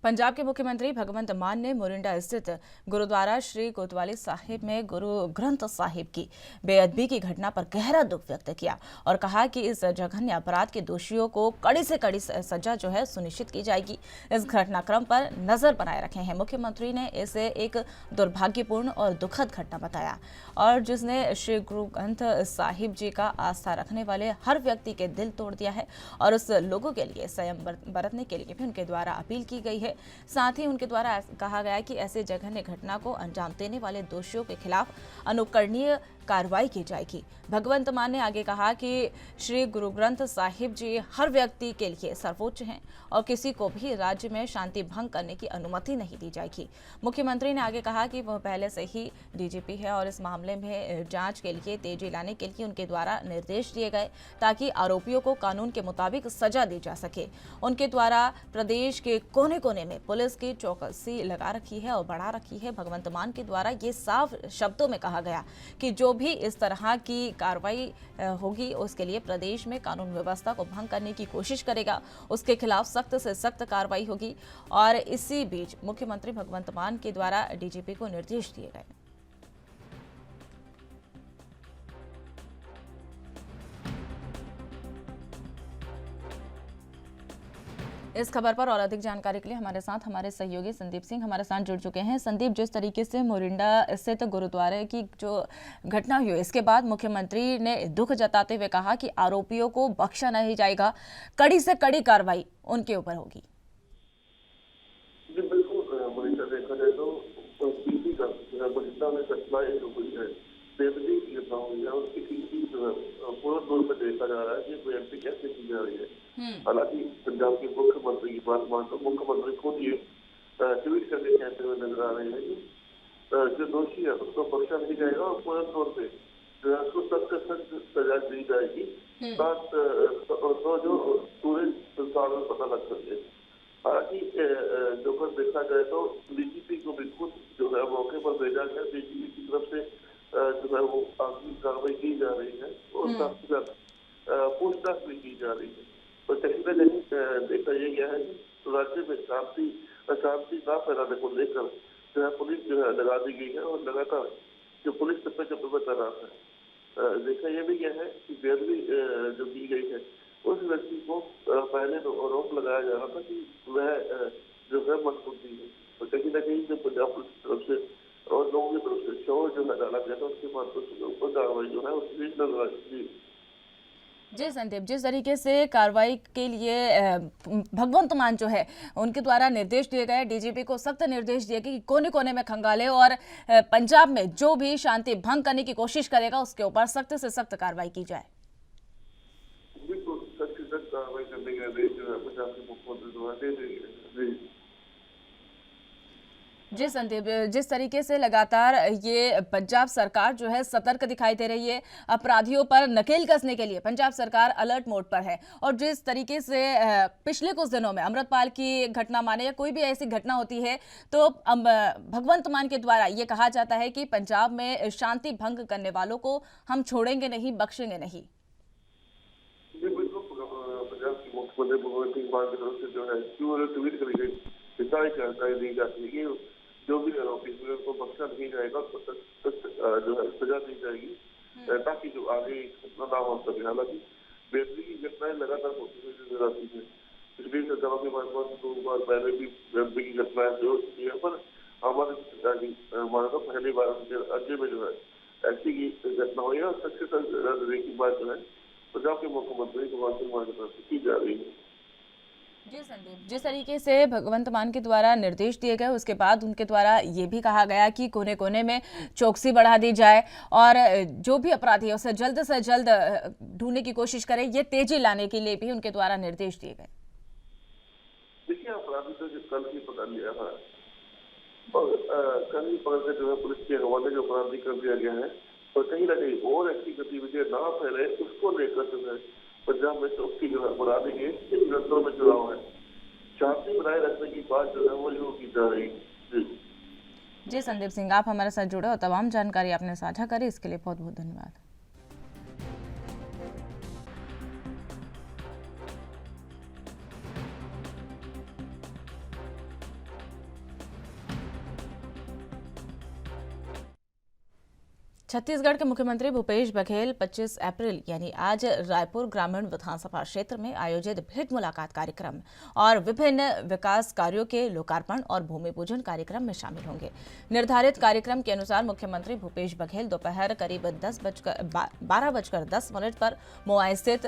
पंजाब के मुख्यमंत्री भगवंत मान ने मोरिंडा स्थित गुरुद्वारा श्री कोतवाली साहिब में गुरु ग्रंथ साहिब की बेअदबी की घटना पर गहरा दुख व्यक्त किया और कहा कि इस जघन्य अपराध के दोषियों को कड़ी से कड़ी सजा जो है सुनिश्चित की जाएगी। इस घटनाक्रम पर नजर बनाए रखे हैं। मुख्यमंत्री ने इसे एक दुर्भाग्यपूर्ण और दुखद घटना बताया, और जिसने श्री गुरु ग्रंथ साहिब जी का आस्था रखने वाले हर व्यक्ति के दिल तोड़ दिया है, और उस लोगों के लिए संयम बरतने के लिए भी उनके द्वारा अपील की गई है। साथ ही उनके द्वारा कहा गया कि ऐसे जघन्य घटना को अंजाम देने वाले दोषियों के खिलाफ अनुकरणीय कार्रवाई की जाएगी। भगवंत मान ने आगे कहा कि श्री गुरु ग्रंथ साहिब जी हर व्यक्ति के लिए सर्वोच्च हैं और किसी को भी राज्य में शांति भंग करने की अनुमति नहीं दी जाएगी। मुख्यमंत्री ने आगे कहा कि वह पहले से ही डीजीपी है और इस मामले में जांच के लिए तेजी लाने के लिए उनके द्वारा निर्देश दिए गए ताकि आरोपियों को कानून के मुताबिक सजा दी जा सके। उनके द्वारा प्रदेश के कोने कोने में पुलिस की चौकसी लगा रखी है और बढ़ा रखी है। भगवंत मान के द्वारा ये साफ शब्दों में कहा गया कि जो भी इस तरह की कार्रवाई होगी उसके लिए प्रदेश में कानून व्यवस्था को भंग करने की कोशिश करेगा, उसके खिलाफ सख्त से सख्त कार्रवाई होगी। और इसी बीच मुख्यमंत्री भगवंत मान के द्वारा डीजीपी को निर्देश दिए गए। इस खबर पर और अधिक जानकारी के लिए हमारे साथ हमारे सहयोगी संदीप सिंह हमारे साथ जुड़ चुके हैं। संदीप, जिस तरीके से मोरिंडा स्थित गुरुद्वारे की जो घटना हुई, इसके बाद मुख्यमंत्री ने दुख जताते हुए कहा कि आरोपियों को बख्शा नहीं जाएगा, कड़ी से कड़ी कार्रवाई उनके ऊपर होगी। जी बिल्कुल, मोरिंडा देखा जाए तो पीसी का मोरिंडा में घटना एक हुई है, बेदबी की घटना हुई है, उसकी पूरा तौर पर देखा जा रहा है कि बेदबी कैसे की जा रही है। हालांकि पंजाब के मुख्यमंत्री की बात मान तो मुख्यमंत्री खुद ये ट्वीट करके कहते हुए नजर आ रहे हैं कि जो दोषी है उसको बख्शा नहीं जाएगा और पूर्ण तौर पे जो है उसको सख्त से सख्त सजा दी जाएगी, तो जो पूरे संसार में पता लग सके। हालांकि जो कर देखा जाए तो डीजीपी को भी खुद जो है मौके पर भेजा गया, डीजीपी की तरफ से जो है वो आगे कार्रवाई की जा रही है और काफी पूछताछ भी की जा रही है। तो कहीं न कहीं देखा ये गया है कि राज्य में अशांति ना फैलाने को लेकर जो है पुलिस जो है लगा दी गई है और लगातार जो पुलिस चप्पे चप्पे पर तैनात है। देखा ये भी गया है कि बेदबी जो की गई है उस व्यक्ति को पहले तो आरोप लगाया जा रहा था कि वह जो है मतबुद्धि है, तो कहीं न कहीं जो पंजाब पुलिस की तरफ से और लोगों की तरफ से शोर जो है डाला गया था उसके बाद उसके ऊपर कार्रवाई जो है उसकी नजर आई। जी संदीप, जिस तरीके से कार्रवाई के लिए भगवंत मान जो है उनके द्वारा निर्देश दिए गए, डीजीपी को सख्त निर्देश दिए कि कोने कोने में खंगाले और पंजाब में जो भी शांति भंग करने की कोशिश करेगा उसके ऊपर सख्त से सख्त कार्रवाई की जाए। बिल्कुल कार्रवाई करने के आदेश जो है पंजाब के मुख्यमंत्री द्वारा दे दिए गए। जी संदीप, जिस तरीके से लगातार ये पंजाब सरकार जो है सतर्क दिखाई दे रही है, अपराधियों पर नकेल कसने के लिए पंजाब सरकार अलर्ट मोड पर है, और जिस तरीके से पिछले कुछ दिनों में अमृतपाल की घटना माने या कोई भी ऐसी घटना होती है तो भगवंत मान के द्वारा ये कहा जाता है कि पंजाब में शांति भंग करने वालों को हम छोड़ेंगे नहीं, बख्शेंगे नहीं। जी बिल्कुल, पंजाब के मुख्यमंत्री भगवंत सिंह मान की तरफ से जो है ट्वीट करी गई जानकारी दी जाती है कि जो भी आरोपी हुए उनको बख्शा नहीं जाएगा, जो है सजा दी जाएगी ताकि जो आगे घटना ना हो सके। हालांकि बेहतरी की घटनाएं लगातार होती हुई नजर आती है। पिछली सरकारों के बाद 2 बार पहले भी बेहतरी की घटनाएं हो चुकी है, पर हमारे माना तो पहली बार राज्य में जो है ऐसी की घटना हुई है और सक्सेस की बात जो है पंजाब के मुख्यमंत्री भगवंत सिंह मान की तरफ से की जा रही है। जी संदीप, जिस तरीके से भगवंत मान के द्वारा निर्देश दिए गए उसके बाद उनके द्वारा ये भी कहा गया कि कोने कोने में चौकसी बढ़ा दी जाए और जो भी अपराधी है उसे जल्द से जल्द ढूंढने की कोशिश करें, ये तेजी लाने के लिए भी उनके द्वारा निर्देश दिए गए। देखिए, अपराधी तो कल ही पकड़ लिया है और कल ही पकड़ के जो है पुलिस के हवाले जो अपराधी कर दिया गया है, और कहीं ना कहीं और ऐसी गतिविधियां ना फैले उसको लेकर जो है पंजाब में चौकसी जो है बढ़ा दी गई। इन नियंत्रण में चुनाव है, शांति बनाए रखने की बात जो है वो जो की जा रही है। जी संदीप सिंह, आप हमारे साथ जुड़े और तमाम जानकारी आपने साझा करी, इसके लिए बहुत बहुत धन्यवाद। छत्तीसगढ़ के मुख्यमंत्री भूपेश बघेल 25 अप्रैल यानी आज रायपुर ग्रामीण विधानसभा क्षेत्र में आयोजित भेंट मुलाकात कार्यक्रम और विभिन्न विकास कार्यों के लोकार्पण और भूमि पूजन कार्यक्रम में शामिल होंगे। निर्धारित कार्यक्रम के अनुसार मुख्यमंत्री भूपेश बघेल दोपहर करीब 12:10 पर मोआई स्थित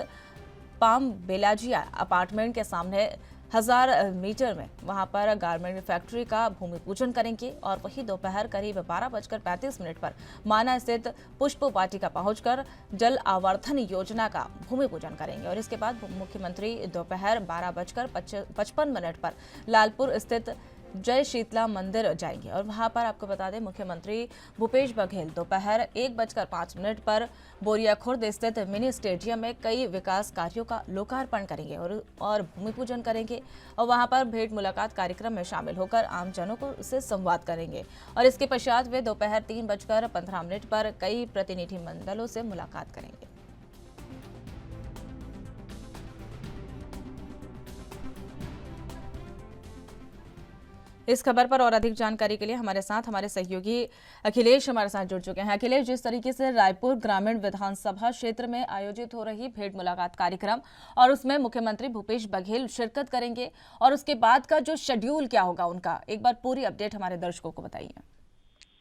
पाम बेलाजिया अपार्टमेंट के सामने 1000 मीटर में वहां पर गारमेंट फैक्ट्री का भूमि पूजन करेंगे और वही दोपहर करीब 12:35 पर माना स्थित पुष्प वाटिका पहुंचकर जल आवर्धन योजना का भूमि पूजन करेंगे और इसके बाद मुख्यमंत्री दोपहर 12:55 पर लालपुर स्थित जय शीतला मंदिर जाएंगे और वहां पर आपको बता दें मुख्यमंत्री भूपेश बघेल दोपहर 1:05 पर बोरिया खुर्द स्थित मिनी स्टेडियम में कई विकास कार्यों का लोकार्पण करेंगे और भूमि पूजन करेंगे और वहां पर भेंट मुलाकात कार्यक्रम में शामिल होकर आमजनों को से संवाद करेंगे और इसके पश्चात वे दोपहर 3:15 पर कई प्रतिनिधि मंडलों से मुलाकात करेंगे। इस खबर पर और अधिक जानकारी के लिए हमारे साथ हमारे सहयोगी अखिलेश हमारे साथ जुड़ चुके हैं। अखिलेश, जिस तरीके से रायपुर ग्रामीण विधानसभा क्षेत्र में आयोजित हो रही भेंट मुलाकात कार्यक्रम और उसमें मुख्यमंत्री भूपेश बघेल शिरकत करेंगे और उसके बाद का जो शेड्यूल क्या होगा उनका, एक बार पूरी अपडेट हमारे दर्शकों को बताइए।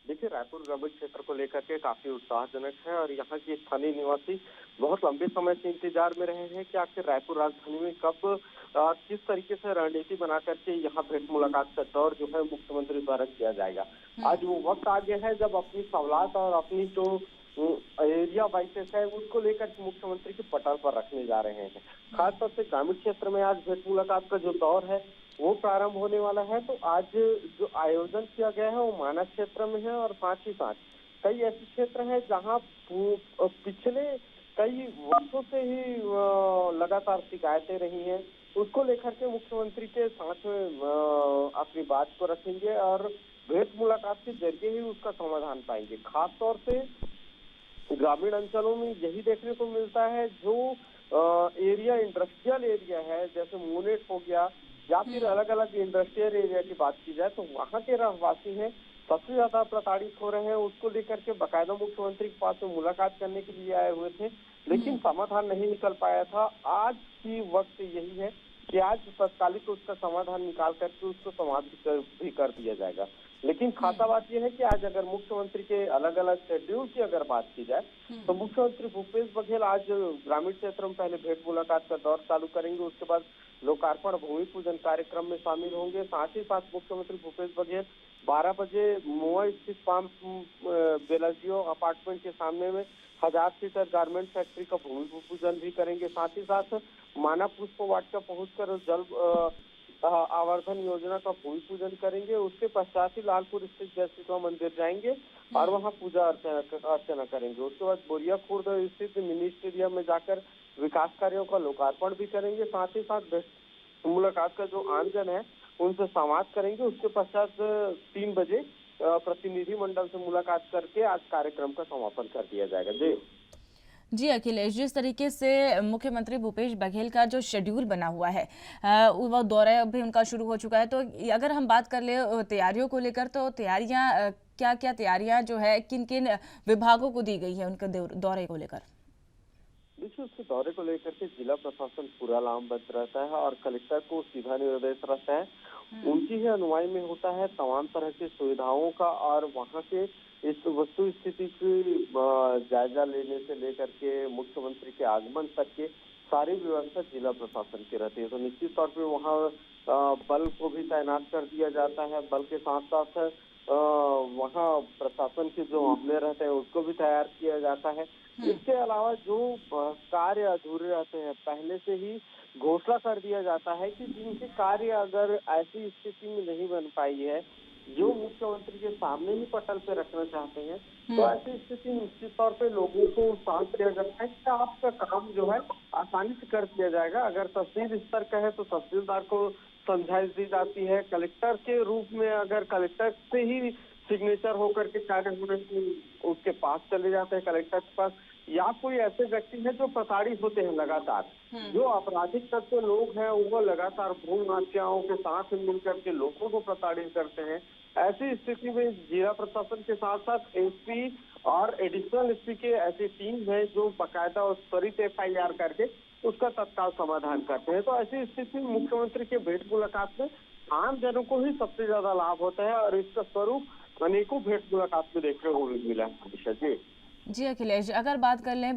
देखिए, रायपुर ग्रामीण क्षेत्र को लेकर के काफी उत्साहजनक है और यहाँ के स्थानीय निवासी बहुत लंबे समय से इंतजार में रहे हैं कि आखिर रायपुर राजधानी में कब किस तरीके से रणनीति बना करके यहाँ भेंट मुलाकात का दौर जो है मुख्यमंत्री द्वारा किया जाएगा। आज वो वक्त आ गया है जब अपनी सवालत और अपनी जो एरिया वाइसेस है उसको लेकर मुख्यमंत्री के पटल पर रखने जा रहे हैं। खासतौर से ग्रामीण क्षेत्र में आज भेंट मुलाकात का जो दौर है वो प्रारंभ होने वाला है। तो आज जो आयोजन किया गया है वो मानस क्षेत्र में है और साथ ही साथ कई ऐसे क्षेत्र हैं जहां पिछले कई वर्षों से ही लगातार शिकायतें रही हैं, उसको लेकर के मुख्यमंत्री के साथ में अपनी बात को रखेंगे और भेंट मुलाकात के जरिए ही उसका समाधान पाएंगे। खासतौर से ग्रामीण अंचलों में यही देखने को मिलता है, जो एरिया इंडस्ट्रियल एरिया है जैसे मोनेट हो गया या फिर अलग अलग इंडस्ट्रियल एरिया की बात की जाए तो वहाँ के रहवासी हैं सबसे ज्यादा प्रताड़ित हो रहे हैं। उसको लेकर के बाकायदा मुख्यमंत्री के पास में मुलाकात करने के लिए आए हुए थे, लेकिन समाधान नहीं निकल पाया था। आज की वक्त यही है कि आज तत्कालिक उसका समाधान निकाल करके उसको समाप्त भी कर दिया जाएगा। लेकिन खासा बात यह है कि आज अगर मुख्यमंत्री के अलग अलग शेड्यूल की अगर बात की जाए तो मुख्यमंत्री भूपेश बघेल आज ग्रामीण क्षेत्र में पहले भेंट मुलाकात का दौर चालू करेंगे, उसके बाद लोकार्पण भूमि पूजन कार्यक्रम में शामिल होंगे। साथ ही साथ मुख्यमंत्री भूपेश बघेल 12 बजे मोआ स्थित पाम बेलाजियो अपार्टमेंट के सामने में 1000 सीटर गारमेंट फैक्ट्री का भूमि पूजन भी करेंगे। साथ ही साथ माना पुष्प वाटिका पहुंचकर जल आवर्धन योजना का भूमि पूजन करेंगे। उसके पश्चात ही लालपुर स्थित जय श्री राम मंदिर जाएंगे और वहां पूजा अर्चना करेंगे। उसके बाद बोरिया खुर्द स्थित मिनी स्टेडियम में जाकर विकास कार्यों का लोकार्पण भी करेंगे। साथ ही साथ मुलाकात का जो आमजन है उनसे संवाद करेंगे। उसके पश्चात 3 बजे प्रतिनिधि मंडल से मुलाकात करके आज कार्यक्रम का समापन कर दिया जाएगा। जी अखिलेश, जिस तरीके से मुख्यमंत्री भूपेश बघेल का जो शेड्यूल बना हुआ है वो दौरा भी उनका शुरू हो चुका है, तो अगर हम बात कर ले तैयारियों को लेकर, तो तैयारियां क्या क्या तैयारियां जो है किन किन विभागों को दी गई है उनके दौरे को लेकर? देखिए, उसके दौरे को लेकर के जिला प्रशासन पूरा लामबंद रहता है और कलेक्टर को सीधा निर्देश रहता है। उनकी ही अनुवाई में होता है तमाम तरह की सुविधाओं का और वहाँ के इस वस्तु स्थिति की जायजा लेने से लेकर के मुख्यमंत्री के आगमन तक के सारी व्यवस्था जिला प्रशासन की रहती है। तो निश्चित तौर पे वहाँ बल को भी तैनात कर दिया जाता है। बल के साथ साथ वहाँ प्रशासन के जो अमले रहते हैं उसको भी तैयार किया जाता है। इसके अलावा जो कार्य अधूरे रहते हैं पहले से ही घोषणा कर दिया जाता है कि जिनके कार्य अगर ऐसी स्थिति में नहीं बन पाई है जो मुख्यमंत्री के सामने ही पटल पे रखना चाहते हैं, तो ऐसी स्थिति निश्चित तौर पे लोगों को शांत किया जाता है कि आपका काम जो है आसानी से कर दिया जाएगा। अगर तहसील स्तर का है तो तहसीलदार को समझाइश दी जाती है। कलेक्टर के रूप में अगर कलेक्टर से ही सिग्नेचर होकर के कार्य होने उसके पास चले जाते हैं कलेक्टर के पास, या कोई ऐसे व्यक्ति हैं जो प्रताड़ित होते हैं लगातार, जो आपराधिक तत्व लोग हैं वो लगातार भूमि माफियाओं के साथ मिलकर के लोगों को प्रताड़ित करते हैं। ऐसी स्थिति में जिला प्रशासन के साथ साथ एसपी और एडिशनल एसपी के ऐसी टीम है जो बाकायदा उस त्वरित FIR करके उसका तत्काल समाधान करते हैं। तो ऐसी स्थिति में मुख्यमंत्री के भेंट मुलाकात में आम जनों को ही सबसे ज्यादा लाभ होता है और इसका स्वरूप अनेकों भेंट मुलाकात में देखने को मिला है। जी अखिलेश, अगर बात कर लें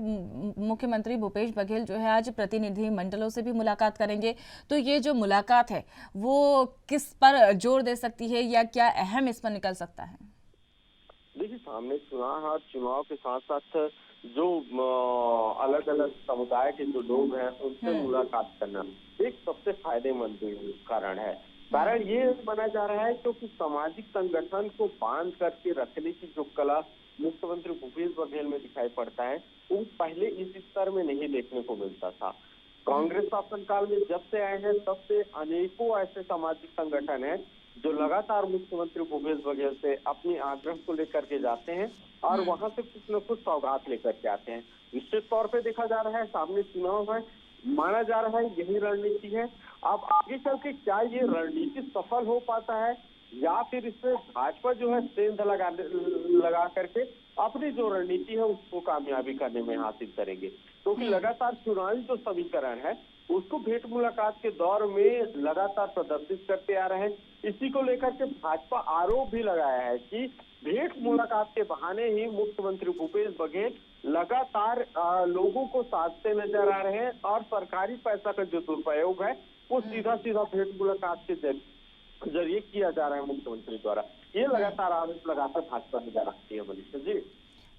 मुख्यमंत्री भूपेश बघेल जो है आज प्रतिनिधि मंडलों से भी मुलाकात करेंगे, तो ये जो मुलाकात है वो किस पर जोर दे सकती है या क्या अहम इस पर निकल सकता है? देखिए, सामने चुनाव है और चुनाव के साथ साथ जो अलग अलग समुदाय के जो लोग हैं उनसे मुलाकात करना एक सबसे फायदेमंद कारण है। कारण ये माना जा रहा है क्योंकि सामाजिक संगठन को बांध करके रखने की जो कला मुख्यमंत्री भूपेश बघेल में दिखाई पड़ता है वो पहले इस स्तर में नहीं देखने को मिलता था। कांग्रेस शासनकाल में जब से आए हैं तब से अनेकों ऐसे सामाजिक संगठन हैं जो लगातार मुख्यमंत्री भूपेश बघेल से अपनी आग्रह को लेकर के जाते हैं और वहां से कुछ न कुछ सौगात लेकर के आते हैं। निश्चित तौर पे देखा जा रहा है सामने चुनाव है, माना जा रहा है यही रणनीति है। अब आगे चल के क्या ये रणनीति सफल हो पाता है या फिर इसमें भाजपा जो है सेंध लगा करके अपनी जो रणनीति है उसको कामयाबी करने में हासिल करेंगे, क्योंकि लगातार चुनावी जो समीकरण है उसको भेंट मुलाकात के दौर में लगातार प्रदर्शित करते आ रहे हैं। इसी को लेकर के भाजपा आरोप भी लगाया है कि भेंट मुलाकात के बहाने ही मुख्यमंत्री भूपेश बघेल लगातार लोगों को साधते नजर आ रहे हैं और सरकारी पैसा का जो दुरुपयोग है वो सीधा सीधा भेंट मुलाकात के जरिए किया जा रहा है मुख्यमंत्री द्वारा। ये लगातार आरोप लगाकर भाजपा नजर आती है। मनीषा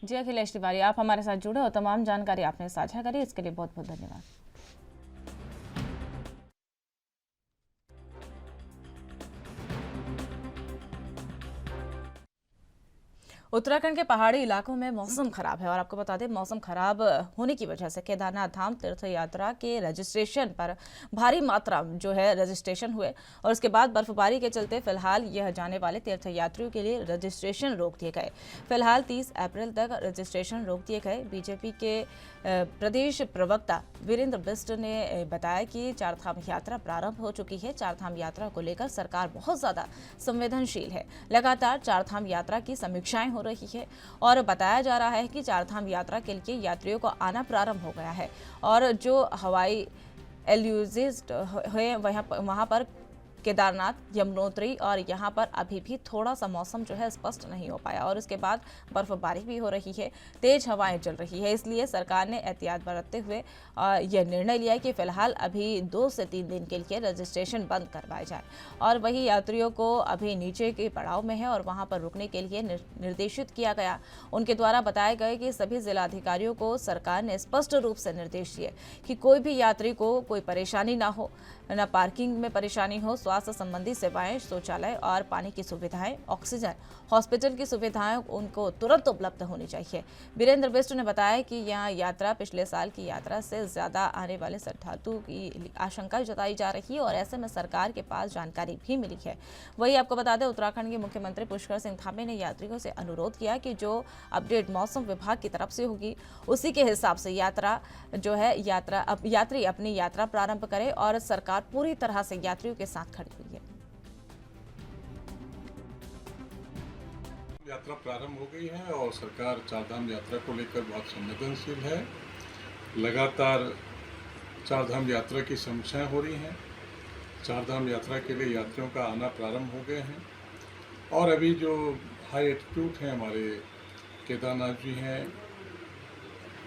जी अखिलेश तिवारी, आप हमारे साथ जुड़े और तमाम जानकारी आपने साझा करी, इसके लिए बहुत बहुत धन्यवाद। उत्तराखंड के पहाड़ी इलाकों में मौसम खराब है और आपको बता दें मौसम खराब होने की वजह से केदारनाथ धाम तीर्थ यात्रा के रजिस्ट्रेशन पर भारी मात्रा जो है रजिस्ट्रेशन हुए और उसके बाद बर्फबारी के चलते फिलहाल यह जाने वाले तीर्थ यात्रियों के लिए रजिस्ट्रेशन रोक दिए गए। फिलहाल 30 अप्रैल तक रजिस्ट्रेशन रोक दिए गए। बीजेपी के प्रदेश प्रवक्ता वीरेंद्र बिष्ट ने बताया कि चारधाम यात्रा प्रारंभ हो चुकी है। चारधाम यात्रा को लेकर सरकार बहुत ज़्यादा संवेदनशील है। लगातार चारधाम यात्रा की समीक्षाएं हो रही है और बताया जा रहा है कि चारधाम यात्रा के लिए यात्रियों को आना प्रारंभ हो गया है और जो हवाई एल्यूजिस्ट है वहाँ पर केदारनाथ, यमुनोत्री और यहाँ पर अभी भी थोड़ा सा मौसम जो है स्पष्ट नहीं हो पाया और उसके बाद बर्फबारी भी हो रही है, तेज हवाएं चल रही है। इसलिए सरकार ने एहतियात बरतते हुए यह निर्णय लिया कि फिलहाल अभी 2 से 3 दिन के लिए रजिस्ट्रेशन बंद करवाए जाए और वही यात्रियों को अभी नीचे के पड़ाव में है और वहां पर रुकने के लिए निर्देशित किया गया। उनके द्वारा बताया गया कि सभी जिलाधिकारियों को सरकार ने स्पष्ट रूप से निर्देश दिए कि कोई भी यात्री को कोई परेशानी ना हो, न पार्किंग में परेशानी हो, स्वास्थ्य संबंधी सेवाएं, शौचालय और पानी की सुविधाएं, ऑक्सीजन, हॉस्पिटल की सुविधाएं उनको तुरंत उपलब्ध होनी चाहिए। वीरेंद्र बिष्ट ने बताया कि यह यात्रा पिछले साल की यात्रा से ज्यादा आने वाले श्रद्धालुओं की आशंका जताई जा रही है और ऐसे में सरकार के पास जानकारी भी मिली है। वही आपको बता दें, उत्तराखंड के मुख्यमंत्री पुष्कर सिंह धामी ने यात्रियों से अनुरोध किया कि जो अपडेट मौसम विभाग की तरफ से होगी उसी के हिसाब से यात्री अपनी यात्रा प्रारंभ करे और सरकार पूरी तरह से यात्रियों के साथ खड़ी हुई है। यात्रा प्रारंभ हो गई है और सरकार चारधाम यात्रा को लेकर बहुत संवेदनशील है। लगातार चारधाम यात्रा की समीक्षाएं हो रही हैं। चारधाम यात्रा के लिए यात्रियों का आना प्रारंभ हो गए हैं और अभी जो हाई एल्टीट्यूड हैं, हमारे केदारनाथ जी हैं,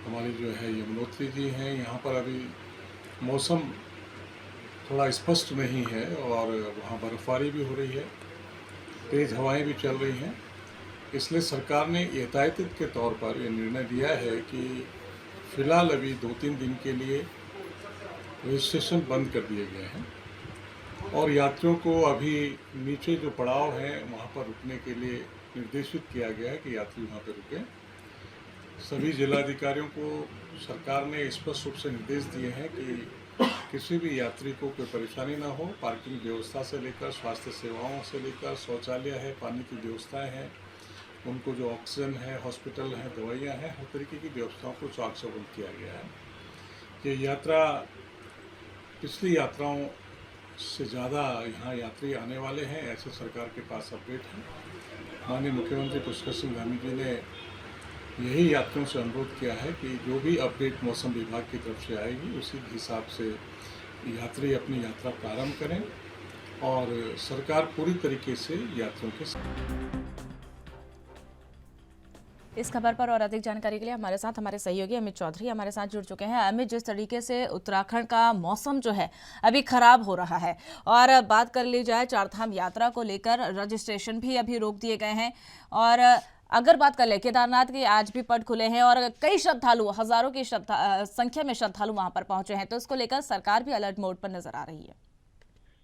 हमारे जो है यमुनोत्री जी हैं, यहाँ पर अभी मौसम थोड़ा स्पष्ट नहीं है और वहाँ बर्फबारी भी हो रही है, तेज़ हवाएं भी चल रही हैं। इसलिए सरकार ने एहतियात के तौर पर यह निर्णय लिया है कि फ़िलहाल अभी 2-3 दिन के लिए रजिस्ट्रेशन बंद कर दिए गए हैं और यात्रियों को अभी नीचे जो पड़ाव हैं वहाँ पर रुकने के लिए निर्देशित किया गया है कि यात्री वहाँ पर रुकें। सभी जिलाधिकारियों को सरकार ने स्पष्ट रूप से निर्देश दिए हैं कि किसी भी यात्री को कोई परेशानी ना हो, पार्किंग व्यवस्था से लेकर स्वास्थ्य सेवाओं से लेकर शौचालय है, पानी की व्यवस्थाएं हैं, उनको जो ऑक्सीजन है, हॉस्पिटल है, दवाइयाँ हैं, हर तरीके की व्यवस्थाओं को चाक चौबंद किया गया है। ये यात्रा पिछली यात्राओं से ज़्यादा यहाँ यात्री आने वाले हैं, ऐसे सरकार के पास अपडेट है। माननीय मुख्यमंत्री पुष्कर सिंह धामी जी ने यही यात्रियों से अनुरोध किया है कि जो भी अपडेट मौसम विभाग की तरफ से आएगी उसी हिसाब से यात्री अपनी यात्रा प्रारंभ करें और सरकार पूरी तरीके से यात्रियों के साथ। इस खबर पर और अधिक जानकारी के लिए हमारे सहयोगी अमित चौधरी हमारे साथ जुड़ चुके हैं। अमित, जिस तरीके से उत्तराखंड का मौसम जो है अभी खराब हो रहा है और बात कर ली जाए चारधाम यात्रा को लेकर, रजिस्ट्रेशन भी अभी रोक दिए गए हैं और अगर बात कर ले केदारनाथ के आज भी पट खुले हैं और कई श्रद्धालु, हजारों की संख्या में श्रद्धालु वहां पर पहुंचे हैं, तो इसको लेकर सरकार भी अलर्ट मोड पर नजर आ रही है।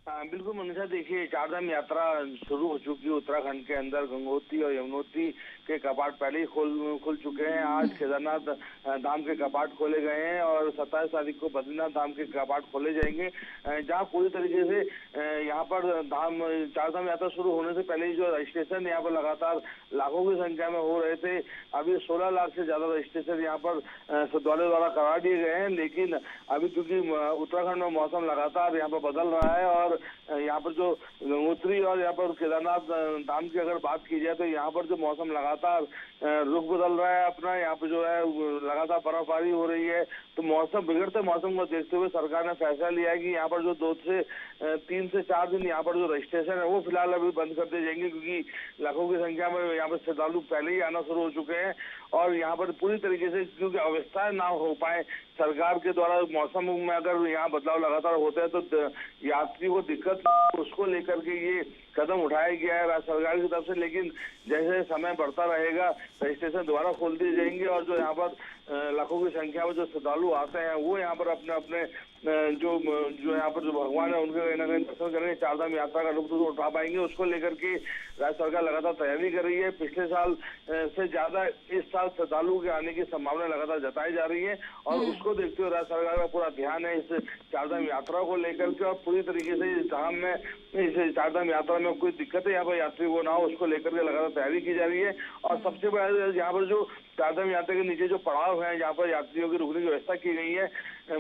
बिल्कुल मनीषा, देखिए चारधाम यात्रा शुरू हो चुकी है। उत्तराखंड के अंदर गंगोत्री और यमुनोत्री के कपाट पहले ही खुल चुके हैं। आज केदारनाथ धाम के कपाट खोले गए हैं और 27 तारीख को बद्रीनाथ धाम के कपाट खोले जाएंगे, जहां पूरी तरीके से यहाँ पर चारधाम यात्रा शुरू होने से पहले ही जो रजिस्ट्रेशन यहाँ पर लगातार लाखों की संख्या में हो रहे थे। अभी 16 लाख से ज्यादा रजिस्ट्रेशन यहाँ पर श्रद्धालुओं द्वारा करा दिए गए हैं, लेकिन अभी क्योंकि उत्तराखंड में मौसम लगातार यहाँ पर बदल रहा है और यहाँ पर जो गंगोत्री और यहाँ पर केदारनाथ धाम की अगर बात की जाए तो यहाँ पर जो मौसम लगातार रुख बदल रहा है अपना, यहाँ पे जो है लगातार बर्फबारी हो रही है। तो बिगड़ते मौसम को देखते हुए सरकार ने फैसला लिया है कि यहाँ पर जो 3 से 4 दिन यहाँ पर जो रजिस्ट्रेशन है वो फिलहाल अभी बंद कर दिए जाएंगे, क्योंकि लाखों की संख्या में यहाँ पर श्रद्धालु पहले ही आना शुरू हो चुके हैं और यहाँ पर पूरी तरीके से क्योंकि अव्यवस्था ना हो पाए सरकार के द्वारा मौसम में अगर यहाँ बदलाव लगातार होते हैं तो यात्री को दिक्कत, उसको लेकर के ये कदम उठाया गया है राज्य सरकार की तरफ से। लेकिन जैसे समय बढ़ता रहेगा रजिस्ट्रेशन दोबारा खोल दिए जाएंगे और जो यहाँ पर लाखों की संख्या में जो श्रद्धालु आते हैं वो यहाँ पर अपने जो यहाँ पर जो भगवान है उनके कहीं ना कहीं दर्शन करेंगे, चारधाम यात्रा का लुत्फ उठा पाएंगे। उसको लेकर के राज्य सरकार लगातार तैयारी कर रही है। पिछले साल से ज्यादा इस साल श्रद्धालुओं के आने की संभावना लगातार जताई जा रही है और उसको देखते हुए राज्य सरकार का पूरा ध्यान है इस चारधाम यात्रा को लेकर के और पूरी तरीके से इस चारधाम यात्रा में कोई दिक्कत है यहाँ पर यात्री को ना हो, उसको लेकर के लगातार तैयारी की जा रही है। और सबसे बड़ा यहाँ पर जो चारधाम यात्रा के नीचे जो पड़ाव है जहाँ पर यात्रियों की रुकने की व्यवस्था की गई है,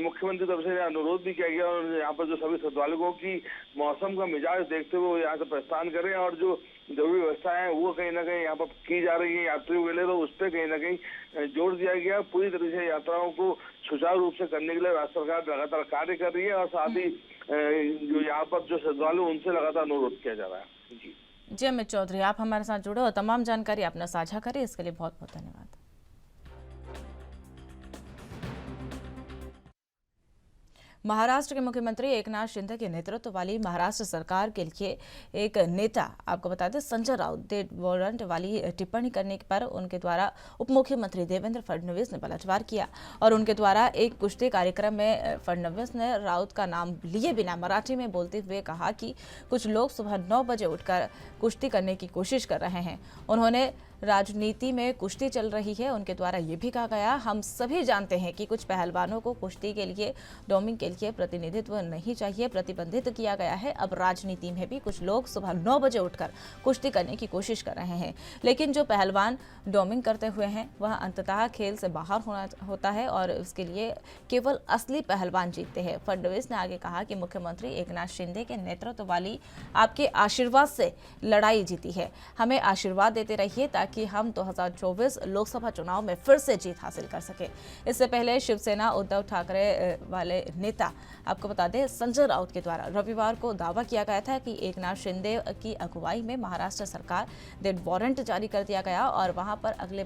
मुख्यमंत्री तरफ से अनुरोध भी किया गया और यहाँ पर जो सभी श्रद्धालुओं की मौसम का मिजाज देखते हुए यहाँ से प्रस्थान करें और जो जरूरी व्यवस्था है वो कहीं ना कहीं यहाँ पर की जा रही है यात्रियों के लिए, तो उस पर कहीं ना कहीं जोर दिया गया। पूरी तरह से यात्राओं को सुचारू रूप से करने के लिए राज्य सरकार लगातार कार्य कर रही है और साथ ही जो यहाँ पर जो श्रद्धालु उनसे लगातार अनुरोध किया जा रहा है। जी अमित चौधरी, आप हमारे साथ जुड़े और तमाम जानकारी आपने साझा करी, इसके लिए बहुत बहुत धन्यवाद। महाराष्ट्र के मुख्यमंत्री एकनाथ शिंदे के नेतृत्व वाली महाराष्ट्र सरकार के लिए एक नेता, आपको बता दें संजय राउत, डेड वारंट वाली टिप्पणी करने पर उनके द्वारा उप मुख्यमंत्री देवेंद्र फडणवीस ने पलटवार किया और उनके द्वारा एक कुश्ती कार्यक्रम में फडणवीस ने राउत का नाम लिए बिना मराठी में बोलते हुए कहा कि कुछ लोग सुबह 9 बजे उठकर कुश्ती करने की कोशिश कर रहे हैं। उन्होंने राजनीति में कुश्ती चल रही है, उनके द्वारा ये भी कहा गया, हम सभी जानते हैं कि कुछ पहलवानों को कुश्ती के लिए, डोमिंग के लिए प्रतिनिधित्व नहीं चाहिए, प्रतिबंधित किया गया है। अब राजनीति में भी कुछ लोग सुबह 9 बजे उठकर कुश्ती करने की कोशिश कर रहे हैं, लेकिन जो पहलवान डोमिंग करते हुए हैं वह अंततः खेल से बाहर होता है और उसके लिए केवल असली पहलवान जीतते हैं। फडणवीस ने आगे कहा कि मुख्यमंत्री एकनाथ शिंदे के नेतृत्व वाली आपके आशीर्वाद से लड़ाई जीती है, हमें आशीर्वाद देते रहिए ताकि हम 2024 लोकसभा चुनाव में फिर से जीत हासिल कर सके। इससे पहले शिवसेना उद्धव ठाकरे वाले नेता, आपको बता दें संजय राउत के द्वारा रविवार को दावा किया गया था कि एकनाथ शिंदे की अगुवाई में महाराष्ट्र सरकार डेड वारंट जारी कर दिया गया और वहां पर अगले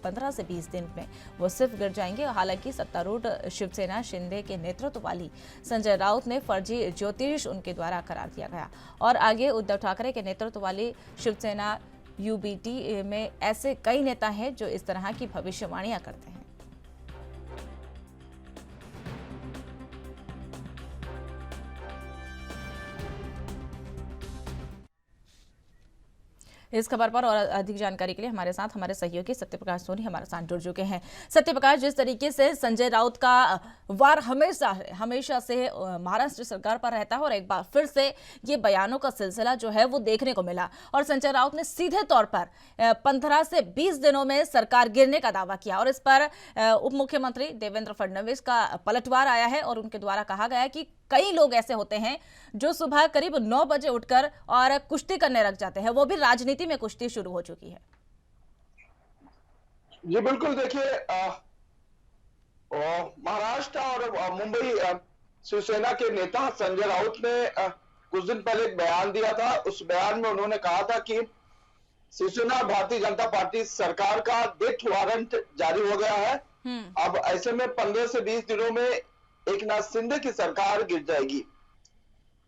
15 से 20 दिन में वो सिर्फ गिर जाएंगे। हालांकि सत्तारूढ़ शिवसेना शिंदे के नेतृत्व वाली संजय राउत ने फर्जी ज्योतिष उनके द्वारा करार दिया गया और आगे उद्धव ठाकरे के नेतृत्व वाली शिवसेना यूबीटी में ऐसे कई नेता हैं जो इस तरह की भविष्यवाणियां करते हैं। इस खबर पर और अधिक जानकारी के लिए हमारे साथ हमारे सहयोगी सत्यप्रकाश सोनी हमारे साथ जुड़ चुके हैं। सत्यप्रकाश, जिस तरीके से संजय राउत का वार हमेशा से महाराष्ट्र सरकार पर रहता है और एक बार फिर से ये बयानों का सिलसिला जो है वो देखने को मिला और संजय राउत ने सीधे तौर पर 15 से 20 दिनों में सरकार गिरने का दावा किया और इस पर उप मुख्यमंत्री देवेंद्र फडणवीस का पलटवार आया है और उनके द्वारा कहा गया कि कई लोग ऐसे होते हैं जो सुबह करीब 9 बजे उठकर और कुश्ती करने लग जाते हैं, वो भी राजनीति में कुश्ती शुरू हो चुकी है। जी बिल्कुल, देखिए महाराष्ट्र और मुंबई शिवसेना के नेता संजय राउत ने कुछ दिन पहले एक बयान दिया था। उस बयान में उन्होंने कहा था कि शिवसेना भारतीय जनता पार्टी सरकार का डेथ वारंट जारी हो गया है। अब ऐसे में 15 से 20 दिनों में एकनाथ शिंदे की सरकार गिर जाएगी।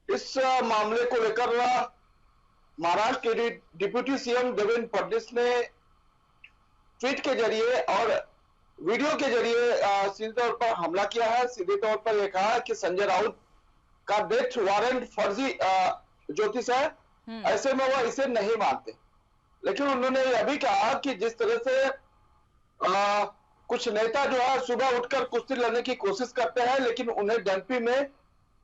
इस मामले को लेकर महाराष्ट्र के डिप्यूटी सीएम देवेंद्र फडणवीस ने ट्वीट के जरिए और वीडियो के जरिए सीधे तौर पर हमला किया है। सीधे तौर पर यह कहा है कि संजय राउत का डेथ वारंट फर्जी ज्योतिष है, ऐसे में वह इसे नहीं मानते। लेकिन उन्होंने यह भी कहा कि जिस तरह से कुछ नेता जो है सुबह उठकर कुश्ती लड़ने की कोशिश करते हैं लेकिन उन्हें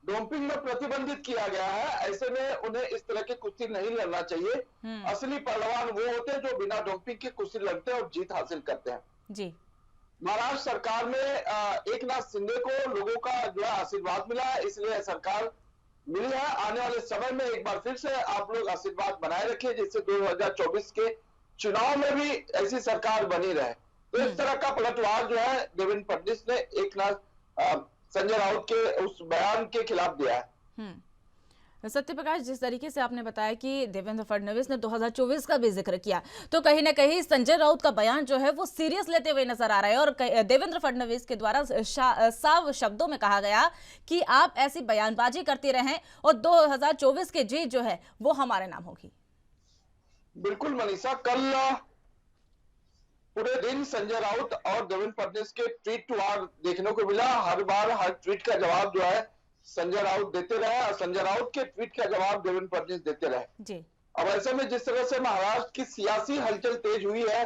डोपिंग में प्रतिबंधित किया गया है, ऐसे में उन्हें इस तरह की कुश्ती नहीं लड़ना चाहिए। असली पहलवान वो होते हैं जो बिना डोपिंग के कुश्ती लड़ते हैं और जीत हासिल करते हैं। जी महाराष्ट्र सरकार में एकनाथ शिंदे को लोगों का जो है आशीर्वाद मिला है, इसलिए सरकार मिली है। आने वाले समय में एक बार फिर से आप लोग आशीर्वाद बनाए रखिए जिससे 2024 के चुनाव में भी ऐसी सरकार बनी रहे। तो इस तरह का पलटवार जो है देवेंद्र फडणवीस ने एकनाथ संजय राउत के उस बयान के खिलाफ दिया है। सत्यप्रकाश, जिस तरीके से आपने बताया कि देवेंद्र फडणवीस ने 2024 का भी जिक्र किया, तो कहीं ना कहीं संजय राउत का बयान जो है वो सीरियस लेते हुए नजर आ रहा है और देवेंद्र फडणवीस के द्वारा साफ शब्दों में कहा गया कि आप ऐसी बयानबाजी करते रहें और 2024 की जीत जो है वो हमारे नाम होगी। बिल्कुल मनीषा, कल पूरे दिन संजय राउत और देवेंद्र फडणवीस के ट्वीट वार देखने को मिला। हर बार हर ट्वीट का जवाब जो है संजय राउत देते रहे और संजय राउत के ट्वीट का जवाब देवेंद्र फडणवीस देते रहे जी। अब ऐसे में जिस तरह से महाराष्ट्र की सियासी हलचल तेज हुई है,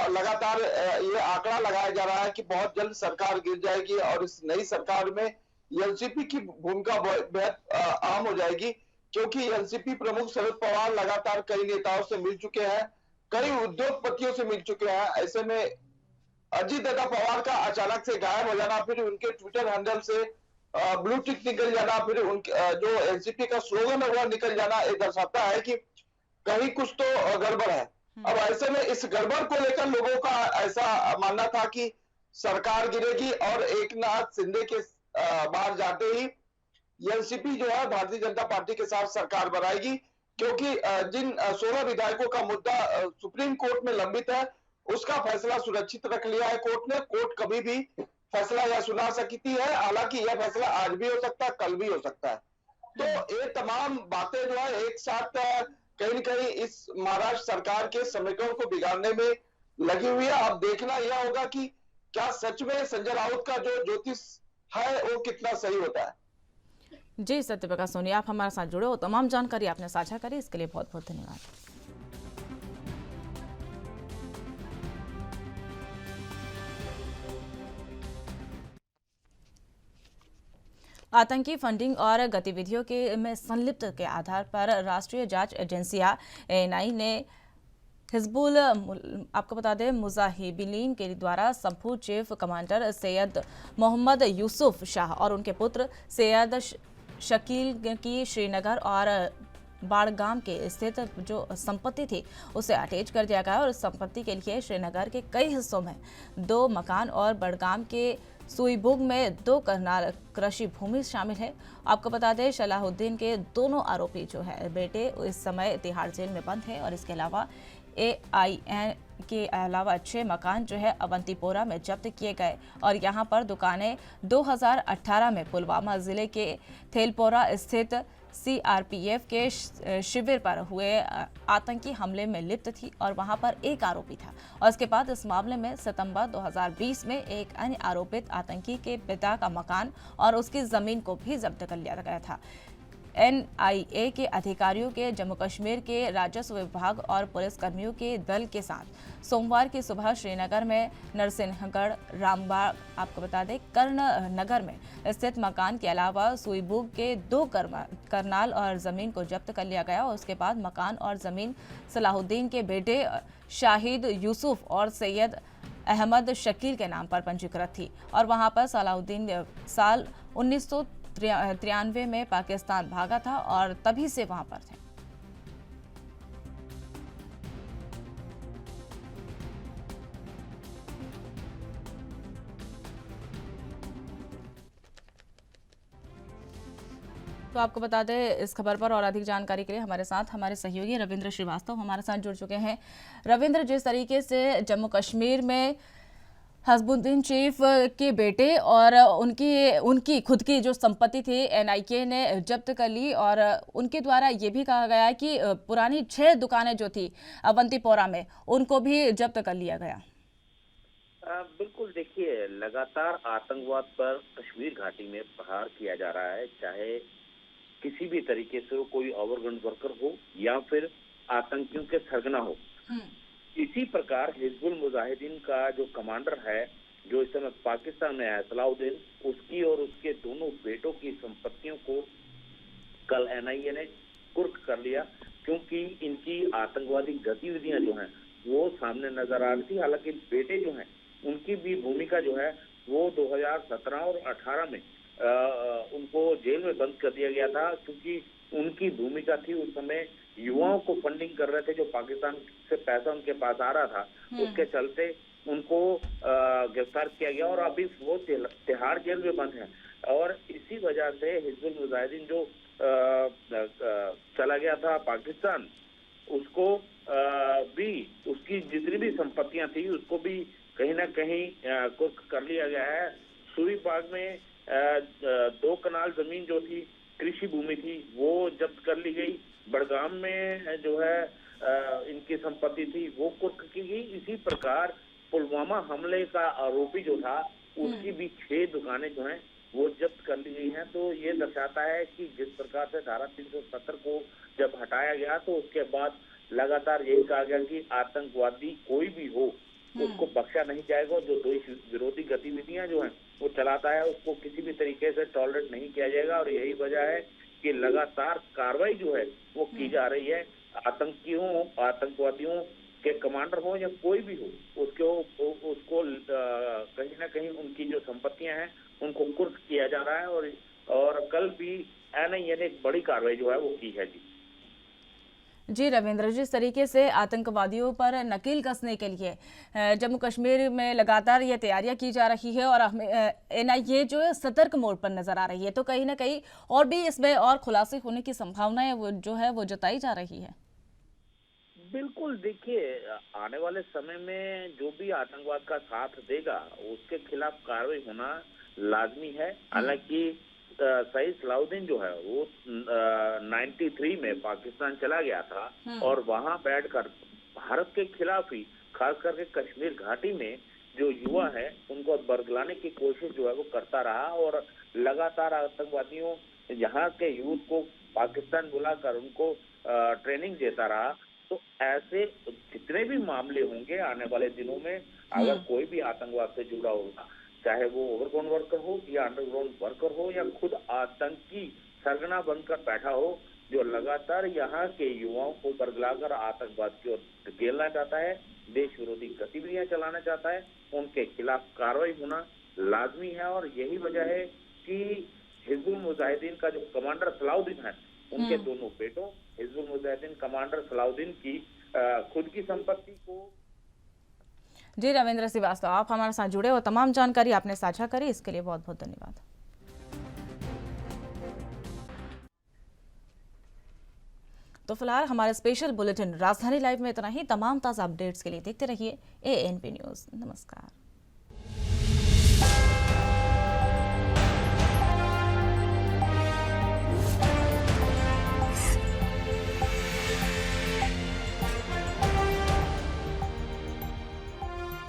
लगातार ये आंकड़ा लगाया जा रहा है कि बहुत जल्द सरकार गिर जाएगी और इस नई सरकार में एनसीपी की भूमिका बेहद अहम हो जाएगी, क्योंकि एनसीपी प्रमुख शरद पवार लगातार कई नेताओं से मिल चुके हैं, कई उद्योगपतियों से मिल चुके हैं। ऐसे में अजीत दादा पवार का अचानक से गायब हो जाना, फिर उनके ट्विटर हैंडल से ब्लू टिक निकल जाना, फिर उनके जो एनसीपी का स्लोगन है वह निकल जाना, ये दर्शाता है कि कहीं कुछ तो गड़बड़ है। अब ऐसे में इस गड़बड़ को लेकर लोगों का ऐसा मानना था कि सरकार गिरेगी और एकनाथ शिंदे के बाहर जाते ही एनसीपी जो है भारतीय जनता पार्टी के साथ सरकार बनाएगी, क्योंकि जिन 16 विधायकों का मुद्दा सुप्रीम कोर्ट में लंबित है, उसका फैसला सुरक्षित रख लिया है कोर्ट ने। कोर्ट कभी भी फैसला यह सुना सकती है, हालांकि यह फैसला आज भी हो सकता है, कल भी हो सकता है। तो ये तमाम बातें जो है एक साथ कहीं न कहीं इस महाराष्ट्र सरकार के समीकरण को बिगाड़ने में लगी हुई है। अब देखना यह होगा कि क्या सच में संजय राउत का जो ज्योतिष है वो कितना सही होता है। जी सत्यप्रकाश सोनी, आप हमारे साथ जुड़े हो, तमाम जानकारी आपने साझा करी, इसके लिए बहुत बहुत धन्यवाद। आतंकी फंडिंग और गतिविधियों के में संलिप्त के आधार पर राष्ट्रीय जांच एजेंसियां एएनआई ने हिजबुल आपको बता दें मुजाहिदीन के द्वारा संपूर्ण चीफ कमांडर सैयद मोहम्मद यूसुफ शाह और उनके पुत्र सैयद शकील की श्रीनगर और बाड़गाम के स्थित जो संपत्ति थी उसे अटैच कर दिया गया और इस संपत्ति के लिए श्रीनगर के कई हिस्सों में 2 मकान और बड़गाम के सुईबुग में 2 करनाल कृषि भूमि शामिल है। आपको बता दें सलाहुद्दीन के दोनों आरोपी जो है बेटे इस समय तिहाड़ जेल में बंद है और इसके अलावा AIN के अलावा 6 मकान जो है अवंतीपोरा में जब्त किए गए और यहां पर दुकानें 2018 में पुलवामा जिले के थेलपोरा स्थित CRPF के शिविर पर हुए आतंकी हमले में लिप्त थी और वहां पर एक आरोपी था और इसके बाद इस मामले में सितंबर 2020 में एक अन्य आरोपित आतंकी के पिता का मकान और उसकी जमीन को भी जब्त कर लिया गया था। NIA के अधिकारियों के जम्मू कश्मीर के राजस्व विभाग और पुलिस कर्मियों के दल के साथ सोमवार की सुबह श्रीनगर में नरसिंहगढ़, रामबाग, आपको बता दें कर्ण नगर में स्थित मकान के अलावा सुईबुग के 2 करनाल और जमीन को जब्त कर लिया गया और उसके बाद मकान और जमीन सलाहुद्दीन के बेटे शाहिद यूसुफ और सैयद अहमद शकील के नाम पर पंजीकृत थी और वहां पर सलाहुद्दीन साल 1993 में पाकिस्तान भागा था और तभी से वहां पर थे। तो आपको बता दें इस खबर पर और अधिक जानकारी के लिए हमारे साथ हमारे सहयोगी रविंद्र श्रीवास्तव हमारे साथ जुड़ चुके हैं। रविंद्र, जिस तरीके से जम्मू कश्मीर में हिजबुद्दीन चीफ के बेटे और उनकी खुद की जो संपत्ति थी NIA ने जब्त कर ली और उनके द्वारा ये भी कहा गया कि पुरानी 6 दुकानें जो थी अवंतीपोरा में उनको भी जब्त कर लिया गया। बिल्कुल, देखिए लगातार आतंकवाद पर कश्मीर घाटी में प्रहार किया जा रहा है, चाहे किसी भी तरीके से कोई ओवरग्राउंड वर्कर हो या फिर आतंकियों के सरगना हो। इसी प्रकार हिजबुल मुजाहिदीन का जो कमांडर है जो इस समय पाकिस्तान में है सलाहुद्दीन, उसकी और उसके दोनों बेटों की संपत्तियों को कल NIA ने कुर्क कर लिया, क्योंकि इनकी आतंकवादी गतिविधियां जो हैं वो सामने नजर आ रही थी। हालांकि बेटे जो हैं उनकी भी भूमिका जो है वो 2017 और 18 में उनको जेल में बंद कर दिया गया था, क्योंकि उनकी भूमिका थी उस समय युवाओं को फंडिंग कर रहे थे, जो पाकिस्तान से पैसा उनके पास आ रहा था, उसके चलते उनको गिरफ्तार किया गया और अभी वो तिहाड़ जेल में बंद है। और इसी वजह से हिजबुल मुजाहिदीन जो चला गया था पाकिस्तान, उसको भी उसकी जितनी भी संपत्तियां थी उसको भी कहीं ना कहीं कुर्क कर लिया गया है। सुई बाग में 2 कनाल जमीन जो थी कृषि भूमि थी वो जब्त कर ली गई। बड़गाम में जो है इनकी संपत्ति थी वो कुर्क की गई। इसी प्रकार पुलवामा हमले का आरोपी जो था उसकी भी 6 दुकानें जो हैं वो जब्त कर ली गई हैं। तो ये दर्शाता है कि जिस प्रकार से धारा 370 को जब हटाया गया तो उसके बाद लगातार यही कहा गया कि आतंकवादी कोई भी हो उसको बख्शा नहीं जाएगा, जो देश विरोधी गतिविधियां जो हैं वो चलाता है उसको किसी भी तरीके से टॉलरेट नहीं किया जाएगा। और यही वजह है कि लगातार कार्रवाई जो है वो की जा रही है। आतंकवादियों के कमांडर हो या कोई भी हो उसको कहीं ना कहीं उनकी जो संपत्तियां हैं उनको कुर्क किया जा रहा है। और कल भी NIA ने एक बड़ी कार्रवाई जो है वो की है। जी रविंद्र, जिस तरीके से आतंकवादियों पर नकेल कसने के लिए जम्मू कश्मीर में लगातार ये तैयारियां की जा रही है और एनआईए जो है सतर्क मोड पर नजर आ रही है, तो कहीं ना कहीं और भी इसमें और खुलासे होने की संभावनाएं वो जताई जा रही है। बिल्कुल, देखिए आने वाले समय में जो भी आतंकवाद का साथ देगा उसके खिलाफ कार्रवाई होना लाजमी है। हालांकि सईद सलाउद्दीन जो है वो 93 में पाकिस्तान चला गया था और वहां बैठकर भारत के खिलाफ ही खास करके कश्मीर घाटी में जो युवा है उनको बरगलाने की कोशिश जो है वो करता रहा और लगातार आतंकवादियों यहाँ के यूथ को पाकिस्तान बुलाकर उनको ट्रेनिंग देता रहा। तो ऐसे जितने भी मामले होंगे आने वाले दिनों में, अगर कोई भी आतंकवाद से जुड़ा होगा, चाहे वो ओवरग्राउंड वर्कर हो या अंडरग्राउंड वर्कर हो या खुद आतंकी सरगना बनकर बैठा हो, जो लगातार यहाँ के युवाओं को बरगलाकर आतंकवाद की ओर धकेलना चाहता है, देश विरोधी गतिविधियां चलाना चाहता है, उनके खिलाफ कार्रवाई होना लाजमी है। और यही वजह है कि हिजबुल मुजाहिदीन का जो कमांडर सलाउद्दीन है, उनके दोनों बेटों हिजबुल मुजाहिदीन कमांडर सलाउद्दीन की खुद की संपत्ति को। जी रविंद्र श्रीवास्तव, आप हमारे साथ जुड़े और तमाम जानकारी आपने साझा करी, इसके लिए बहुत बहुत धन्यवाद। तो फिलहाल हमारे स्पेशल बुलेटिन राजधानी लाइव में इतना ही। तमाम ताज़ा अपडेट्स के लिए देखते रहिए ANP न्यूज़। नमस्कार।